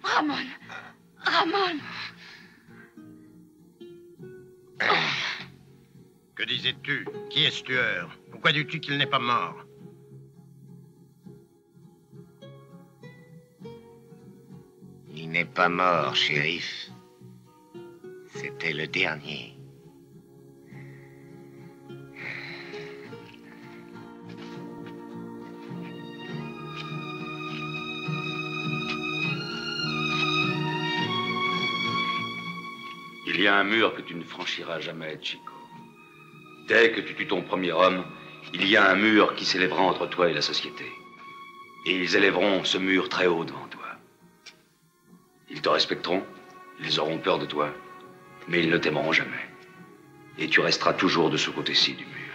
Ramon! Ramon! Que disais-tu? Qui est ce tueur? Pourquoi dis-tu qu'il n'est pas mort? Il n'est pas mort, shérif. C'était le dernier. Il y a un mur que tu ne franchiras jamais, Chico. Dès que tu tues ton premier homme, il y a un mur qui s'élèvera entre toi et la société. Et ils élèveront ce mur très haut devant toi. Ils te respecteront, ils auront peur de toi, mais ils ne t'aimeront jamais. Et tu resteras toujours de ce côté-ci du mur.